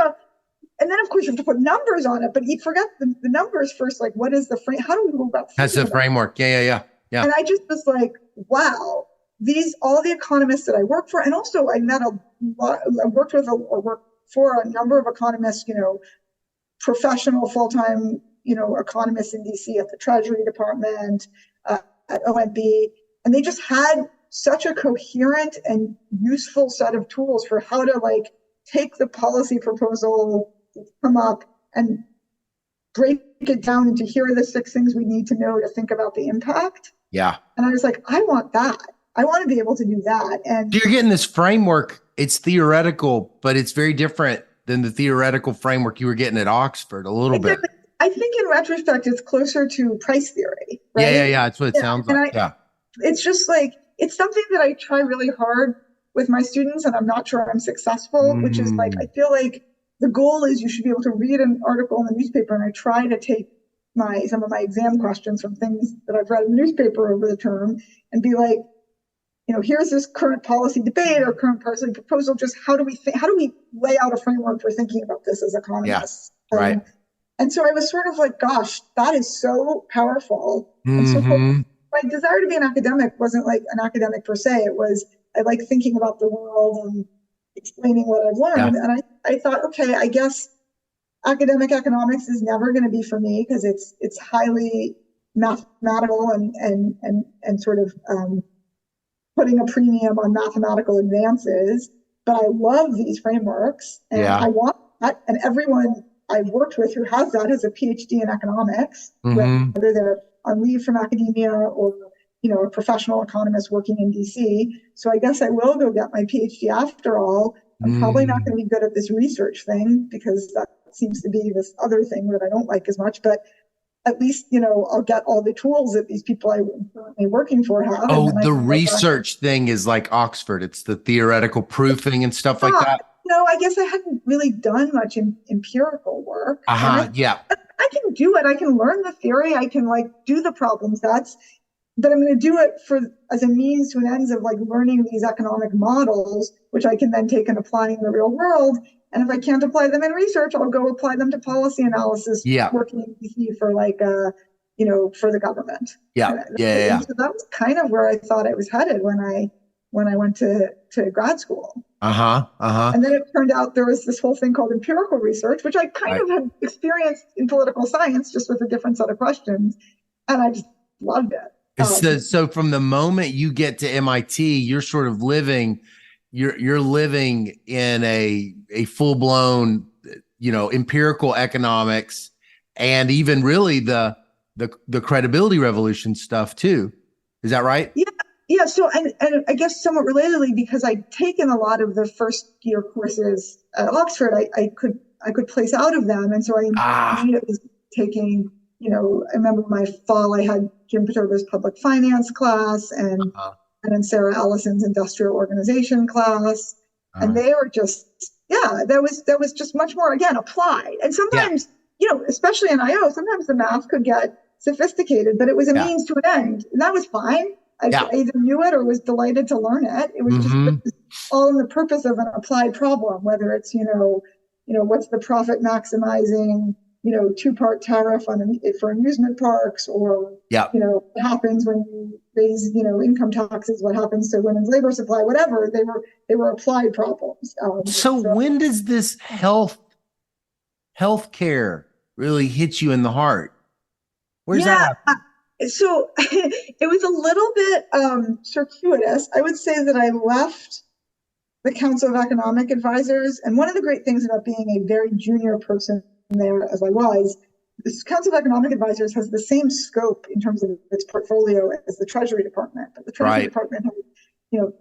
and then of course you have to put numbers on it, but you forget the numbers first. Like, what is the frame? How do we go about? That's the framework. Yeah. And I just was like, wow, all the economists that I work for, and also I met I worked with or worked for a number of economists, professional full-time, economists in DC at the Treasury Department, at OMB, and they just had such a coherent and useful set of tools for how to take the policy proposal that's come up and break it down into, here are the 6 things we need to know to think about the impact. Yeah. And I was like, I want that. I want to be able to do that. And you're getting this framework. It's theoretical, but it's very different than the theoretical framework you were getting at Oxford a little bit. I think in retrospect, it's closer to price theory, right? Yeah. That's what it sounds like. It's just it's something that I try really hard with my students, and I'm not sure I'm successful, which is I feel like the goal is you should be able to read an article in the newspaper, and I try to take some of my exam questions from things that I've read in the newspaper over the term and be like, here's this current policy debate or current policy proposal. Just how do we lay out a framework for thinking about this as economists? Yeah, right. And so I was sort of like, gosh, that is so powerful. And so my desire to be an academic wasn't like an academic per se. It was, I like thinking about the world and explaining what I've learned. Yeah. And I thought, okay, I guess academic economics is never going to be for me because it's highly mathematical and sort of putting a premium on mathematical advances. But I love these frameworks, and I want that. And everyone I've worked with who has that has a PhD in economics, whether they're on leave from academia or a professional economist working in DC. So I guess I will go get my PhD after all. I'm probably not going to be good at this research thing because that seems to be this other thing that I don't like as much. But at least, I'll get all the tools that these people I'm currently working for have. Oh, the research thing is like Oxford. It's the theoretical proofing and stuff like that. No, I guess I hadn't really done much empirical work. Yeah. I can do it. I can learn the theory. I can do the problem sets, but I'm going to do it as a means to an end of learning these economic models, which I can then take and apply in the real world. And if I can't apply them in research, I'll go apply them to policy analysis, working in DC for for the government. Yeah. So that was kind of where I thought I was headed when I went to grad school. And then it turned out there was this whole thing called empirical research, which I kind of had experienced in political science, just with a different set of questions. And I just loved it. So from the moment you get to MIT, you're sort of living in a full-blown, empirical economics, and even really the credibility revolution stuff too. Is that right? Yeah. So, and I guess somewhat relatedly, because I'd taken a lot of the first year courses at Oxford, I could place out of them. And so I immediately was taking, I remember my fall, I had Jim Paterbo's public finance class and then Sarah Ellison's industrial organization class. And they were just, that was just much more, again, applied. And sometimes, especially in IO, sometimes the math could get sophisticated, but it was a means to an end. And that was fine. I either knew it or was delighted to learn it. It was just all in the purpose of an applied problem, whether it's, what's the profit maximizing, two-part tariff for amusement parks, or, what happens when you raise, income taxes, what happens to women's labor supply, whatever. They were applied problems. So when does this healthcare really hit you in the heart? Where's that? So it was a little bit circuitous. I would say that I left the Council of Economic Advisors. And one of the great things about being a very junior person there, as I was, this Council of Economic Advisors has the same scope in terms of its portfolio as the Treasury Department. But the Treasury Department you know,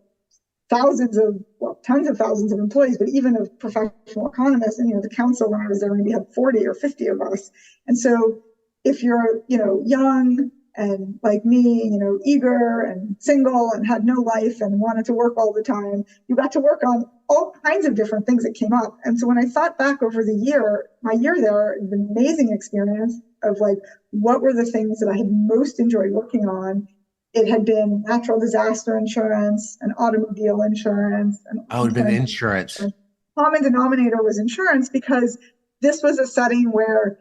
tens of thousands of employees, but even of professional economists. And, the council, when I was there, maybe had 40 or 50 of us. And so if you're, young and like me, eager and single and had no life and wanted to work all the time, you got to work on all kinds of different things that came up. And so when I thought back over my year there, an amazing experience of like, what were the things that I had most enjoyed working on? It had been natural disaster insurance and automobile insurance. And it would have been insurance. Common denominator was insurance, because this was a setting where,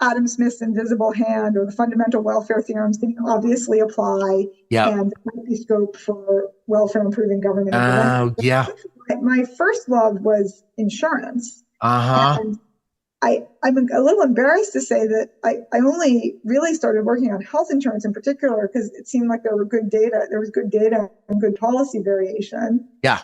Adam Smith's invisible hand or the fundamental welfare theorems didn't obviously apply. Yeah. And there might be scope for welfare improving government. Yeah. My first love was insurance. And I'm a little embarrassed to say that I only really started working on health insurance in particular because it seemed like there was good data and good policy variation. Yeah.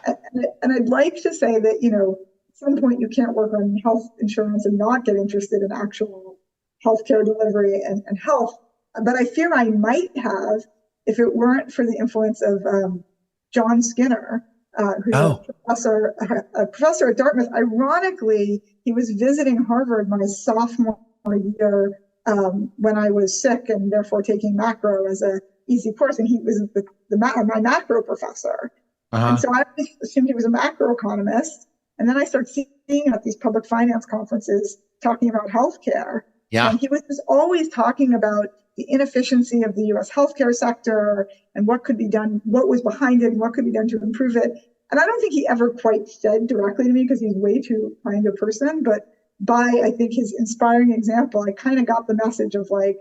And I'd like to say that, at some point you can't work on health insurance and not get interested in actual healthcare delivery and health. But I fear I might have if it weren't for the influence of John Skinner, who's a professor at Dartmouth. Ironically, he was visiting Harvard my sophomore year when I was sick and therefore taking macro as a easy course. And he was my macro professor. And so I assumed he was a macroeconomist. And then I started seeing at these public finance conferences talking about healthcare. Yeah. And he was just always talking about the inefficiency of the U.S. healthcare sector and what could be done, what was behind it, and what could be done to improve it. And I don't think he ever quite said directly to me, because he's way too kind a person, but by, I think, his inspiring example, I kind of got the message of like,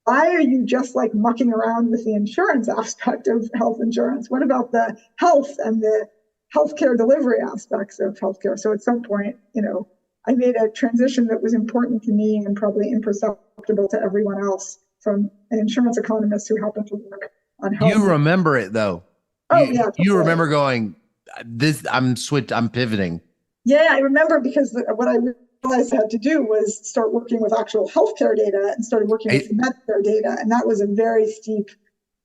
why are you just like mucking around with the insurance aspect of health insurance? What about the health and the healthcare delivery aspects of healthcare? So at some point, I made a transition that was important to me and probably imperceptible to everyone else, from an insurance economist who happened to work on health. You remember it though. Yeah. Totally. You remember going, I'm pivoting. Yeah, I remember, because what I realized I had to do was start working with actual healthcare data and started working with Medicare data. And that was a very steep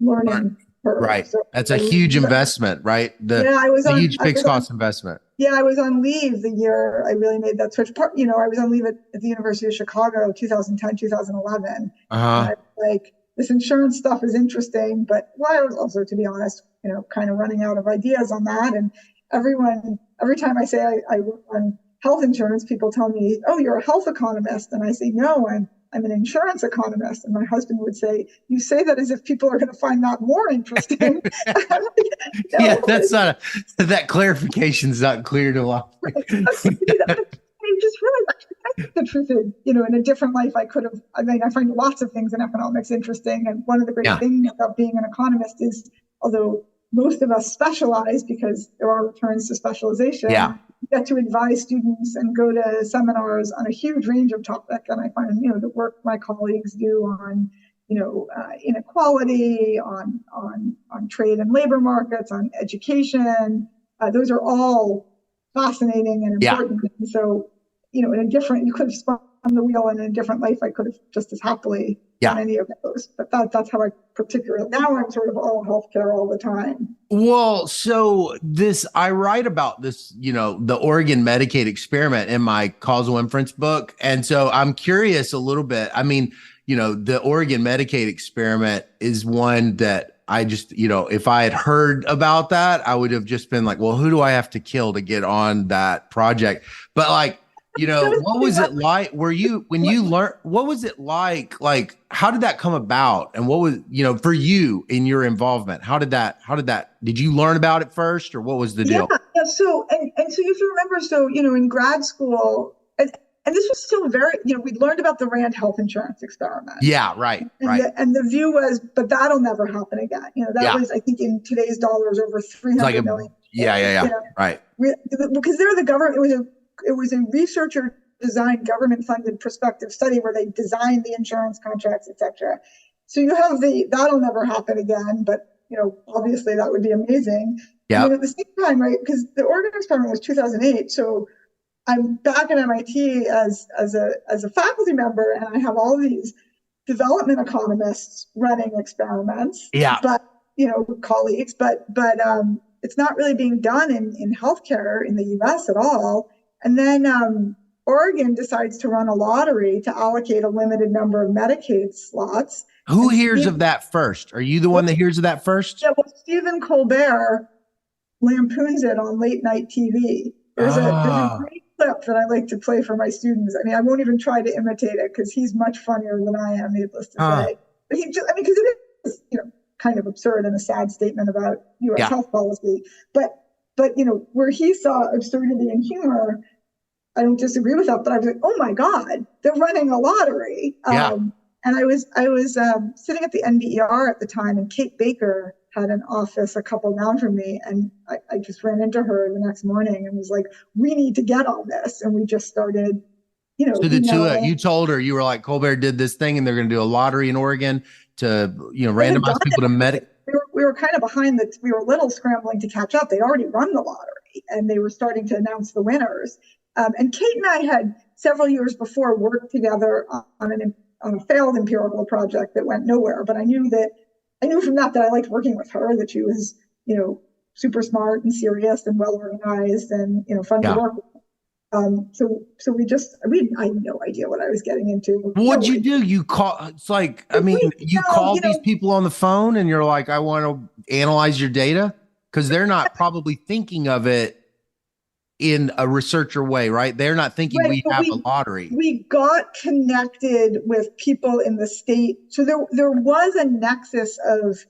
learning curve. Right. So that's a huge investment, right? I was on huge fixed cost investment. Yeah, I was on leave the year I really made that switch. I was on leave at the University of Chicago, 2010, 2011. Like, this insurance stuff is interesting, but I was also, to be honest, kind of running out of ideas on that. And every time I say I work on health insurance, people tell me, "Oh, you're a health economist," and I say, "No, I'm an insurance economist." And my husband would say, "You say that as if people are going to find that more interesting." Yeah, that's not that clarification's not clear to a lot. Just really, the truth is, in a different life, I find lots of things in economics interesting. And one of the great things about being an economist is, although most of us specialize because there are returns to specialization, you get to advise students and go to seminars on a huge range of topics. And I find, the work my colleagues do on, inequality, on trade and labor markets, on education, those are all fascinating and important. And so, you could have spun the wheel, and in a different life, I could have just as happily done any of those. But that's how now I'm sort of all healthcare all the time. Well, so I write about this, the Oregon Medicaid experiment in my causal inference book. And so I'm curious a little bit. I mean, the Oregon Medicaid experiment is one that I just, if I had heard about that, I would have just been like, well, who do I have to kill to get on that project? But like, what was it like? When you learned, what was it like? Like, how did that come about? And what was, for you in your involvement, did you learn about it first, or what was the deal? Yeah. So, and so if you remember, in grad school, and this was still very, we learned about the Rand health insurance experiment. Yeah. Right. And the view was, but that'll never happen again. That was, I think, in today's dollars, over 300 million. Yeah. Right. Because they're the government. It was a researcher designed, government funded prospective study where they designed the insurance contracts, et cetera. So you have that'll never happen again, but obviously that would be amazing. Yeah. At the same time, right, because the Oregon experiment was 2008, so I'm back at MIT as a faculty member, and I have all these development economists running experiments. Yeah. But colleagues, but it's not really being done in healthcare in the U.S. at all. And then Oregon decides to run a lottery to allocate a limited number of Medicaid slots. Who hears of that first? Are you the one that hears of that first? Yeah, well, Stephen Colbert lampoons it on late night TV. There's a great clip that I like to play for my students. I mean, I won't even try to imitate it because he's much funnier than I am, needless to say. But because it is, kind of absurd and a sad statement about U.S. health policy. But where he saw absurdity and humor, I don't disagree with that. But I was like, oh my God, they're running a lottery. And I was sitting at the NBER at the time, and Kate Baker had an office a couple down from me, and I just ran into her the next morning and was like, "We need to get on this," and we just started. So you told her, you were like, Colbert did this thing, and they're going to do a lottery in Oregon to randomize people to medic. We were kind of behind we were a little scrambling to catch up. They'd already run the lottery, and they were starting to announce the winners. And Kate and I had several years before worked together on a failed empirical project that went nowhere. But I knew from that I liked working with her, that she was, super smart and serious and well organized and, fun to work with. I had no idea what I was getting into. What'd you do? You call, it's like, you call these people on the phone and you're like, I want to analyze your data, because they're not probably thinking of it in a researcher way, right? They're not thinking we have a lottery. We got connected with people in the state. So there was a nexus of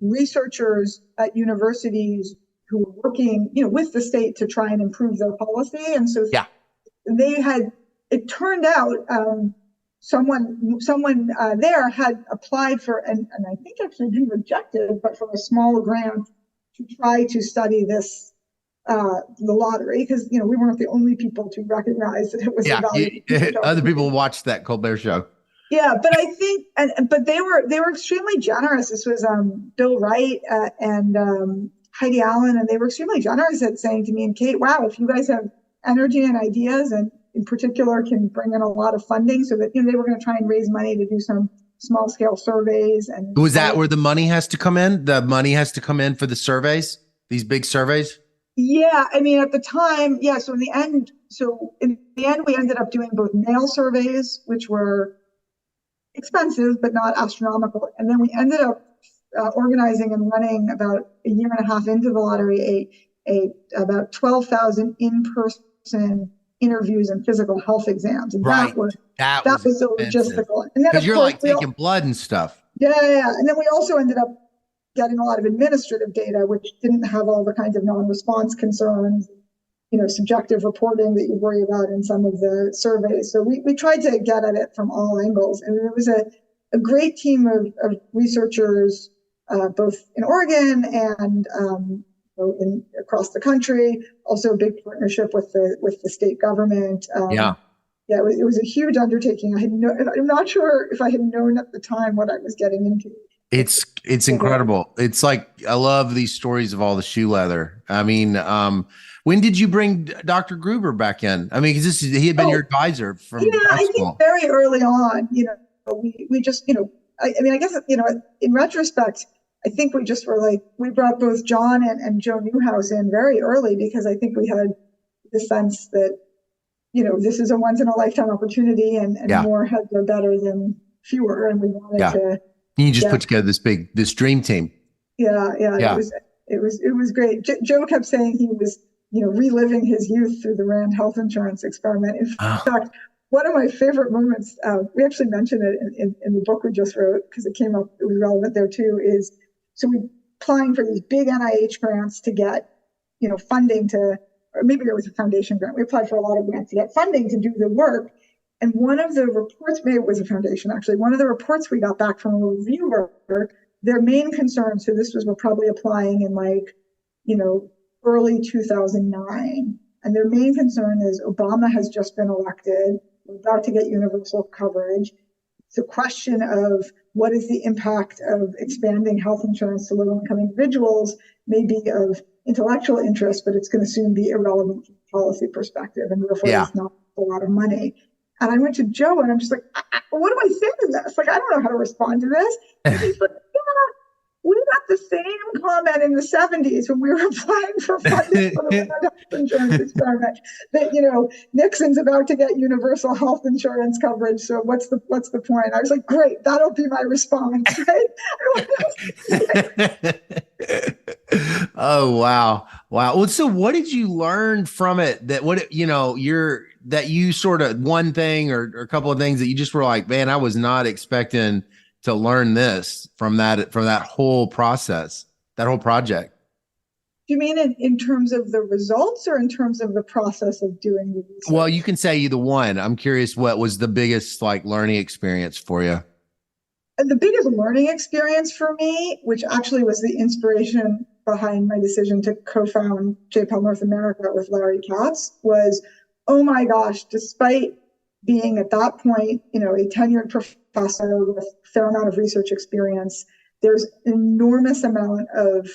researchers at universities who were working, with the state to try and improve their policy. And so it turned out someone there had applied for, and I think actually been rejected, but for a small grant to try to study this, the lottery, because we weren't the only people to recognize that it was other people watched that Colbert show. Yeah, but I think but they were extremely generous. This was Bill Wright and Heidi Allen, and they were extremely generous at saying to me and Kate, "Wow, if you guys have energy and ideas, and in particular can bring in a lot of funding," so that they were going to try and raise money to do some small scale surveys. And was that where the money has to come in? The money has to come in for the surveys, these big surveys. Yeah, I mean, at the time, yeah. So in the end, we ended up doing both mail surveys, which were expensive but not astronomical, and then we ended up organizing and running about a year and a half into the lottery about 12,000 in-person interviews and physical health exams, and that was the logistical. And then because you're like taking blood and stuff. Yeah, and then we also ended up getting a lot of administrative data, which didn't have all the kinds of non-response concerns, subjective reporting that you worry about in some of the surveys. So we tried to get at it from all angles. And it was a great team of researchers, both in Oregon and across the country. Also a big partnership with the state government. It was a huge undertaking. I'm not sure if I had known at the time what I was getting into. It's incredible. It's like, I love these stories of all the shoe leather. I mean, when did you bring Dr. Gruber back in? I mean, because he had been your advisor from high school. I think very early on, we just, I guess, in retrospect, I think we just were like, we brought both John and Joe Newhouse in very early, because I think we had the sense that, this is a once in a lifetime opportunity, and more heads are better than fewer. And we wanted to. You just put together this dream team. Yeah. It was great. Joe kept saying he was, reliving his youth through the Rand health insurance experiment. In fact, one of my favorite moments, we actually mentioned it in the book we just wrote, because it came up, it was relevant there too, is so we applying for these big NIH grants to get, funding to, or maybe it was a foundation grant. We applied for a lot of grants to get funding to do the work. And one of the reports, maybe it was a foundation actually, one of the reports we got back from a reviewer, their main concern, so this was, we're probably applying in early 2009. And their main concern is Obama has just been elected. We're about to get universal coverage. It's a question of what is the impact of expanding health insurance to low-income individuals, may be of intellectual interest, but it's going to soon be irrelevant from a policy perspective. And therefore, there's not a lot of money. And I went to Joe and I'm just like, what do I say to this? Like, I don't know how to respond to this. And he's like, we got the same comment in the 70s when we were applying for funding for the health insurance experiment that, Nixon's about to get universal health insurance coverage. So what's the point? I was like, great, that'll be my response, right? Oh, wow. Wow. Well, so what did you learn from it that you sort of one thing or a couple of things that you just were like, man, I was not expecting to learn this from that whole process, that whole project? Do you mean in terms of the results or in terms of the process of doing the research? Well, you can say either one. I'm curious, what was the biggest learning experience for you? The biggest learning experience for me, which actually was the inspiration behind my decision to co-found JPL North America with Larry Katz, was, oh my gosh, despite being at that point, a tenured professor with a fair amount of research experience, there's an enormous amount of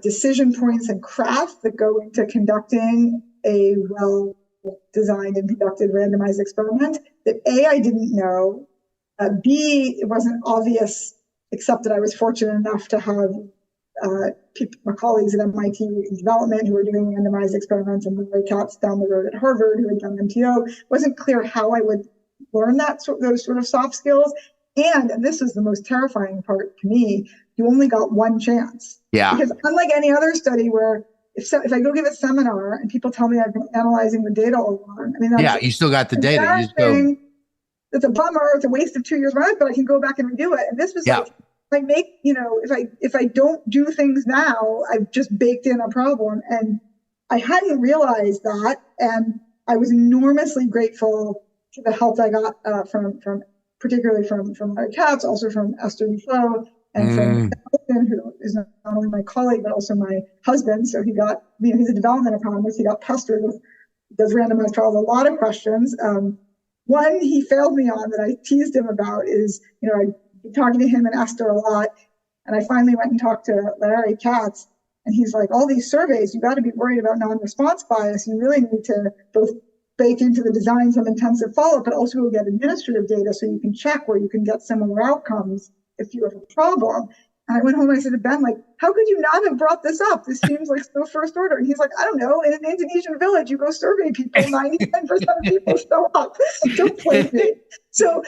decision points and craft that go into conducting a well-designed and conducted randomized experiment that A, I didn't know, B, it wasn't obvious, except that I was fortunate enough to have my colleagues at MIT in development who were doing randomized experiments, and Larry Katz down the road at Harvard who had done MTO. It wasn't clear how I would learn those sort of soft skills. And this is the most terrifying part to me, you only got one chance. Yeah. Because unlike any other study where if I go give a seminar and people tell me I've been analyzing the data all along, you still got the data. You just go. It's a bummer. It's a waste of 2 years of my life, but I can go back and redo it. And this was if I don't do things now, I've just baked in a problem. And I hadn't realized that. And I was enormously grateful to the help I got particularly from Larry Katz, also from Esther Dufault, and from Elton, who is not only my colleague, but also my husband. So he got, he's a development economist. He got pestered with, does randomized trials, a lot of questions. One he failed me on that I teased him about is, I'd be talking to him and Esther a lot. And I finally went and talked to Larry Katz, and he's like, all these surveys, you got to be worried about non-response bias. You really need to both bake into the design some intensive follow-up, but also get administrative data so you can check where you can get similar outcomes if you have a problem. And I went home and I said to Ben, how could you not have brought this up? This seems like so first order. And he's like, I don't know. In an Indonesian village, you go survey people, 99% of people show up. Don't blame me. So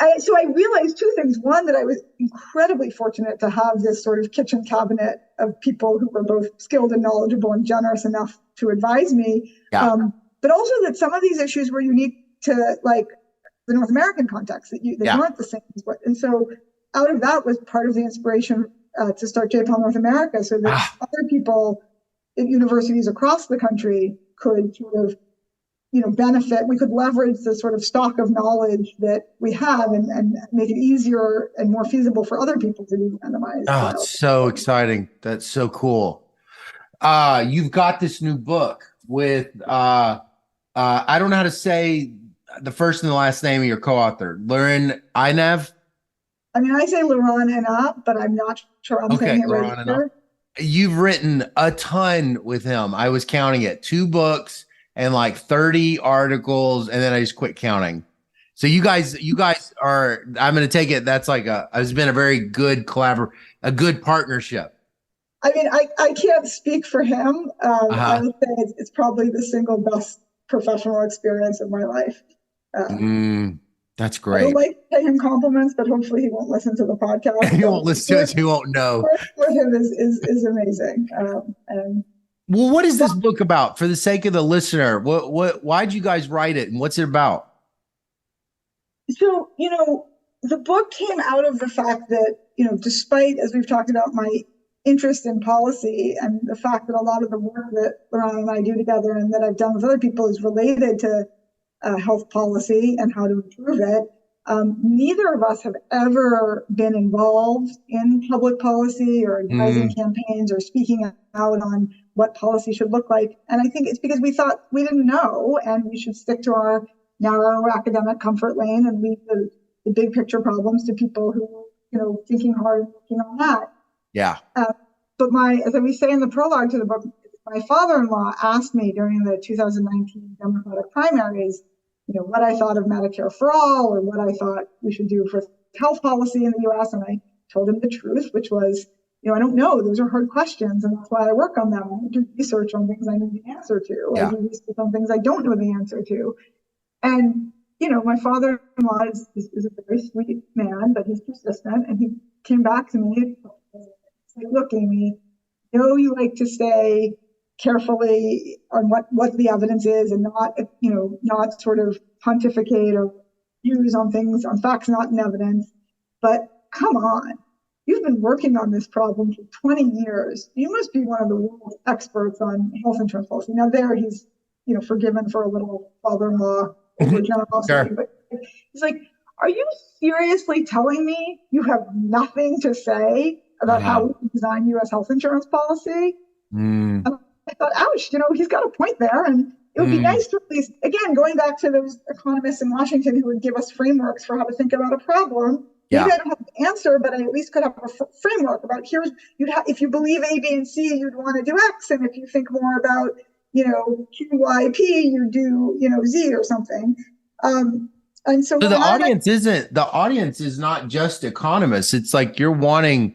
I realized two things. One, that I was incredibly fortunate to have this sort of kitchen cabinet of people who were both skilled and knowledgeable and generous enough to advise me. Yeah. But also that some of these issues were unique to the North American context, they weren't the same. And so out of that was part of the inspiration to start JPL North America, so that other people at universities across the country could sort of, benefit. We could leverage the sort of stock of knowledge that we have and make it easier and more feasible for other people to do randomized. Oh, it's so exciting. That's so cool. You've got this new book with, I don't know how to say the first and the last name of your co-author, Rerun Inav. I say Rerun Inav, but I'm not sure I'm saying it right here. You've written a ton with him. I was counting it, 2 books and 30 articles, and then I just quit counting. So you guys are, I'm going to take it, that's it's been a very good a good partnership. I can't speak for him. I would say it's probably the single best professional experience of my life. That's great. I don't like to pay him compliments, but hopefully he won't listen to the podcast. He won't listen to it. He won't know. Working with him is amazing. Well, what is this book about? For the sake of the listener, why'd you guys write it, and what's it about? So, the book came out of the fact that, despite, as we've talked about, my interest in policy and the fact that a lot of the work that Rerun and I do together and that I've done with other people is related to health policy and how to improve it. Neither of us have ever been involved in public policy or advising campaigns or speaking out on what policy should look like. And I think it's because we thought we didn't know, and we should stick to our narrow academic comfort lane and leave the big picture problems to people who, thinking hard and working on that. Yeah. But as we say in the prologue to the book, my father-in-law asked me during the 2019 Democratic primaries, what I thought of Medicare for all, or what I thought we should do for health policy in the U.S. And I told him the truth, which was, I don't know. Those are hard questions, and that's why I work on them. I do research on things I know the answer to. Yeah. I do research on things I don't know the answer to. And, my father-in-law is a very sweet man, but he's persistent. And he came back to me. He's like, look, Amy, you like to stay carefully on what the evidence is and not sort of pontificate or use on things, on facts not in evidence. But come on, you've been working on this problem for 20 years. You must be one of the world's experts on health insurance policy. Now he's, forgiven for a little father-in-law over generosity. Sure. But he's like, are you seriously telling me you have nothing to say about how we design U.S. health insurance policy? And I thought, ouch, he's got a point there. And it would be nice to at least, again, going back to those economists in Washington who would give us frameworks for how to think about a problem. Maybe I don't have the answer, but I at least could have a framework about if you believe A, B, and C, you'd want to do X. And if you think more about, Q, Y, P, you do, Z or something. And so the audience is not just economists. It's like you're wanting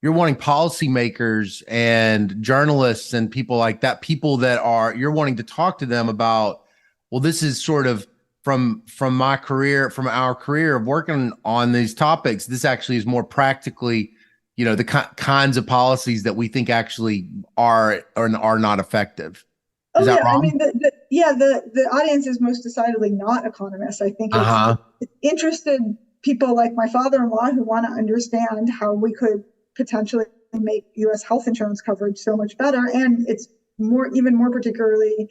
policymakers and journalists and people like that, you're wanting to talk to them about, well, this is sort of from our career of working on these topics. This actually is more practically, the kinds of policies that we think actually are not effective. Is that wrong? I mean, the audience is most decidedly not economists. I think it's interested people like my father-in-law who want to understand how we could potentially make U.S. health insurance coverage so much better. And it's even more particularly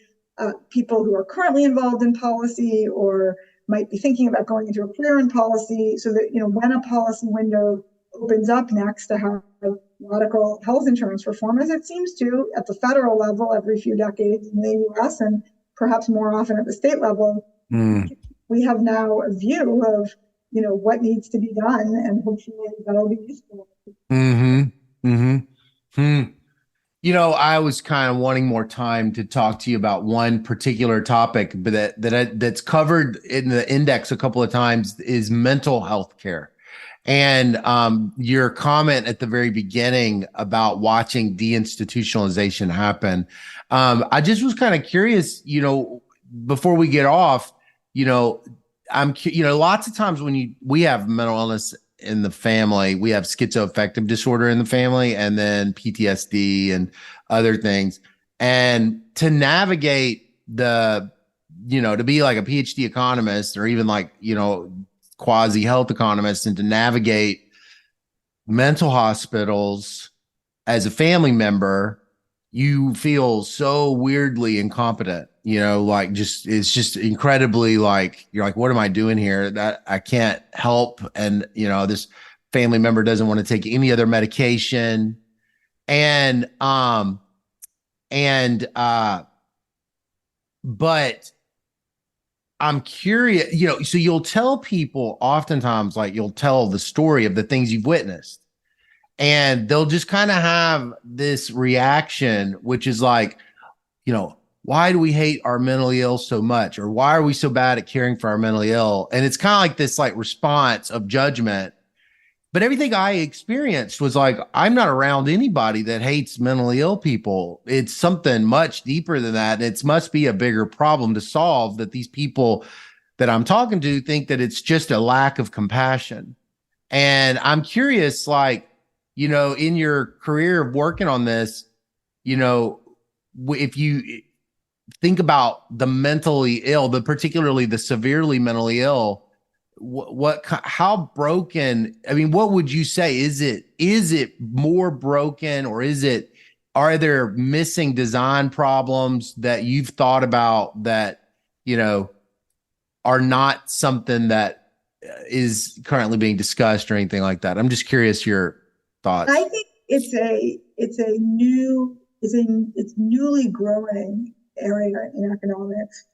people who are currently involved in policy or might be thinking about going into a career in policy, so that, when a policy window opens up next to have radical health insurance reform, as it seems to at the federal level every few decades in the U.S. and perhaps more often at the state level, we have now a view of, what needs to be done, and hopefully that'll be useful. I was kind of wanting more time to talk to you about one particular topic, but that's covered in the index a couple of times, is mental health care. And your comment at the very beginning about watching deinstitutionalization happen. I just was kind of curious, before we get off, lots of times when we have mental illness in the family, we have schizoaffective disorder in the family, and then PTSD and other things. And to navigate to be like a PhD economist, or even like, quasi health economist, and to navigate mental hospitals as a family member, you feel so weirdly incompetent, it's just incredibly like, you're like, what am I doing here? That I can't help. And, this family member doesn't want to take any other medication. But I'm curious, so you'll tell people oftentimes, like you'll tell the story of the things you've witnessed, and they'll just kind of have this reaction, which is like, why do we hate our mentally ill so much? Or why are we so bad at caring for our mentally ill? And it's kind of like this like response of judgment. But everything I experienced was like, I'm not around anybody that hates mentally ill people. It's something much deeper than that. It must be a bigger problem to solve, that these people that I'm talking to think that it's just a lack of compassion. And I'm curious, like, in your career of working on this, if you think about the mentally ill, particularly the severely mentally ill, how broken, what would you say? Is it more broken, or are there missing design problems that you've thought about that, are not something that is currently being discussed or anything like that? I'm just curious your thoughts. I think it's newly growing area in economics.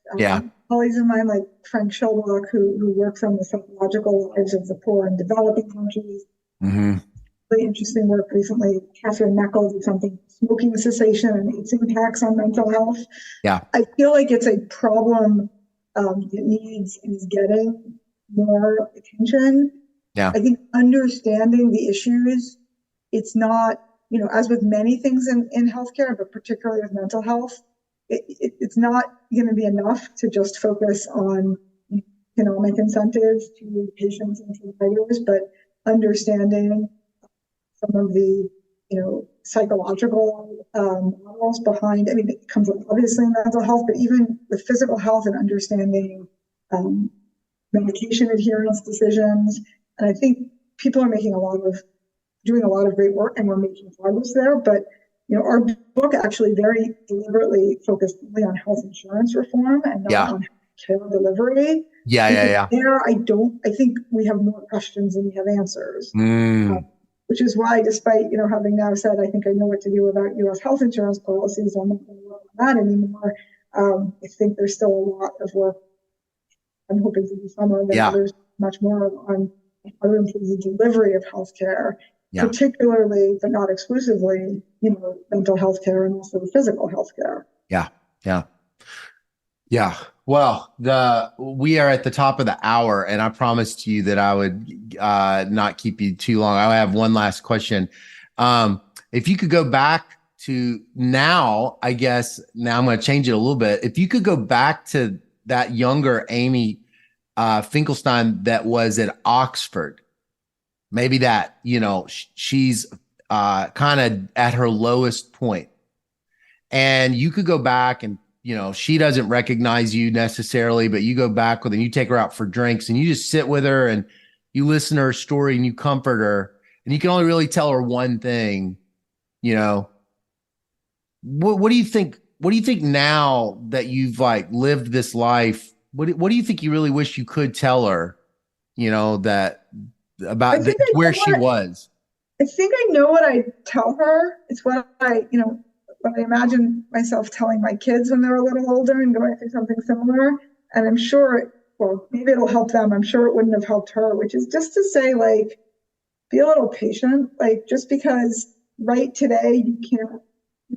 Colleagues of mine like Frank Schulbach, who works on the psychological lives of the poor in developing countries. Really interesting work recently. Catherine Neckel did something, smoking cessation and its impacts on mental health. Yeah, I feel like it's a problem that needs and is getting more attention. Yeah. I think understanding the issues, it's not, as with many things in healthcare, but particularly with mental health, it's not going to be enough to just focus on economic incentives to patients and providers, but understanding some of the psychological models behind. I mean, it comes up obviously in mental health, but even with physical health and understanding medication adherence decisions. And I think people are doing a lot of great work, and we're making progress there. But our book actually very deliberately focused only on health insurance reform and not on care delivery. There, I think we have more questions than we have answers. Which is why, despite having now said I think I know what to do about U.S. health insurance policies, I'm not going to work on that anymore. I think there's still a lot of work. I'm hoping to do some of that. There's much more on how to improve the delivery of healthcare, particularly but not exclusively, mental health care and also physical health care. Yeah. Well, we are at the top of the hour, and I promised you that I would not keep you too long. I have one last question. If you could go back to now, I guess now I'm going to change it a little bit. If you could go back to that younger Amy Finkelstein that was at Oxford, maybe that, she's kind of at her lowest point, and you could go back and she doesn't recognize you necessarily, but you go back with her and you take her out for drinks and you just sit with her and you listen to her story and you comfort her, and you can only really tell her one thing. What do you think? What do you think now that you've lived this life? What do you think you really wish you could tell her? That about where she was. I think I know what I tell her. It's what I imagine myself telling my kids when they're a little older and going through something similar. And I'm sure, maybe it'll help them. I'm sure it wouldn't have helped her, which is just to say, be a little patient. Just because right today you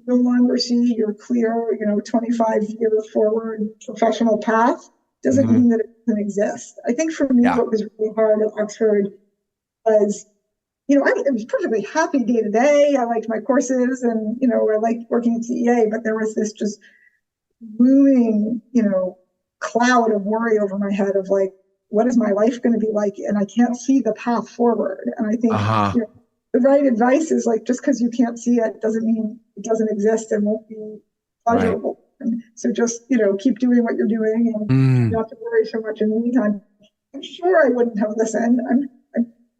no longer see your clear, 25 years forward professional path doesn't mean that it doesn't exist. I think for me, what was really hard at Oxford was, I was perfectly happy day to day. I liked my courses and, I liked working at CEA, but there was this just looming, cloud of worry over my head of what is my life going to be like? And I can't see the path forward. And I think the right advice is just because you can't see it doesn't mean it doesn't exist and won't be pleasurable. Right. And so just, keep doing what you're doing and not to worry so much in the meantime. I'm sure I wouldn't have listened.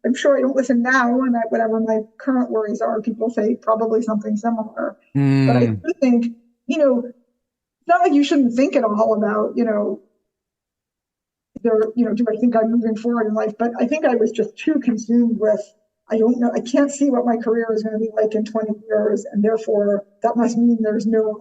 I'm sure I don't listen now, and whatever my current worries are, people say probably something similar. But I do think, it's not like you shouldn't think at all about, do I think I'm moving forward in life? But I think I was just too consumed with, I don't know, I can't see what my career is going to be like in 20 years, and therefore that must mean there's no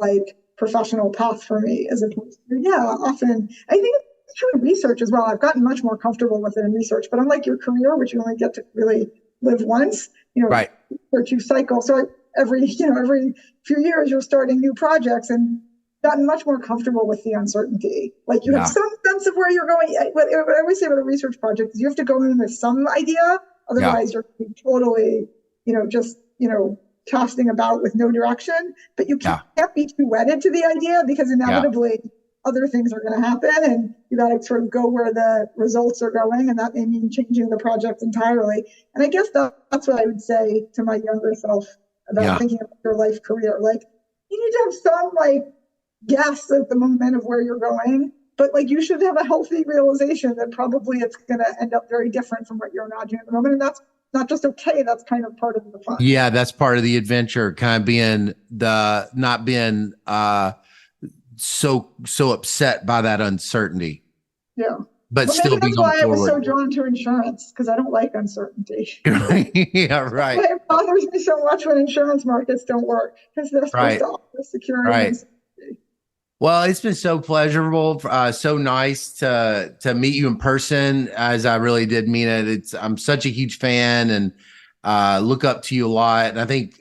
professional path for me, as opposed to, often, I think it's true in research as well. I've gotten much more comfortable with it in research, but unlike your career, which you only get to really live once, research you cycle. So every few years you're starting new projects and gotten much more comfortable with the uncertainty. You have some sense of where you're going. What I always say about a research project is you have to go in with some idea. Otherwise you're totally, casting about with no direction, but you can't be too wedded to the idea because inevitably other things are going to happen and you got to sort of go where the results are going, and that may mean changing the project entirely. And I guess that's what I would say to my younger self about thinking about your life career. You need to have some guess at the moment of where you're going, but you should have a healthy realization that probably it's going to end up very different from what you're imagining at the moment. And that's not just okay, that's kind of part of the fun. Yeah, that's part of the adventure, kind of being not being so upset by that uncertainty. Yeah. But still maybe that's why I was so drawn to insurance, because I don't like uncertainty. Yeah, right. It bothers me so much when insurance markets don't work, because they're supposed to offer security. Right. Well, it's been so pleasurable, so nice to meet you in person, as I really did mean it. I'm such a huge fan and look up to you a lot. And I think,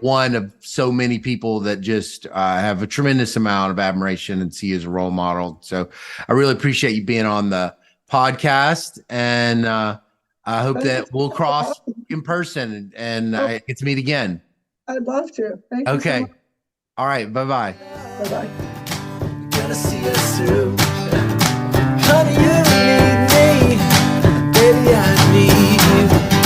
one of so many people that just have a tremendous amount of admiration and see you as a role model. So I really appreciate you being on the podcast. And I hope that That's we'll cross awesome. in person and Oh, I get to meet again. I'd love to. Thank you so Okay. much. All right. Bye-bye. Bye-bye. Gonna see us through. Honey, you need me. Baby, I need you.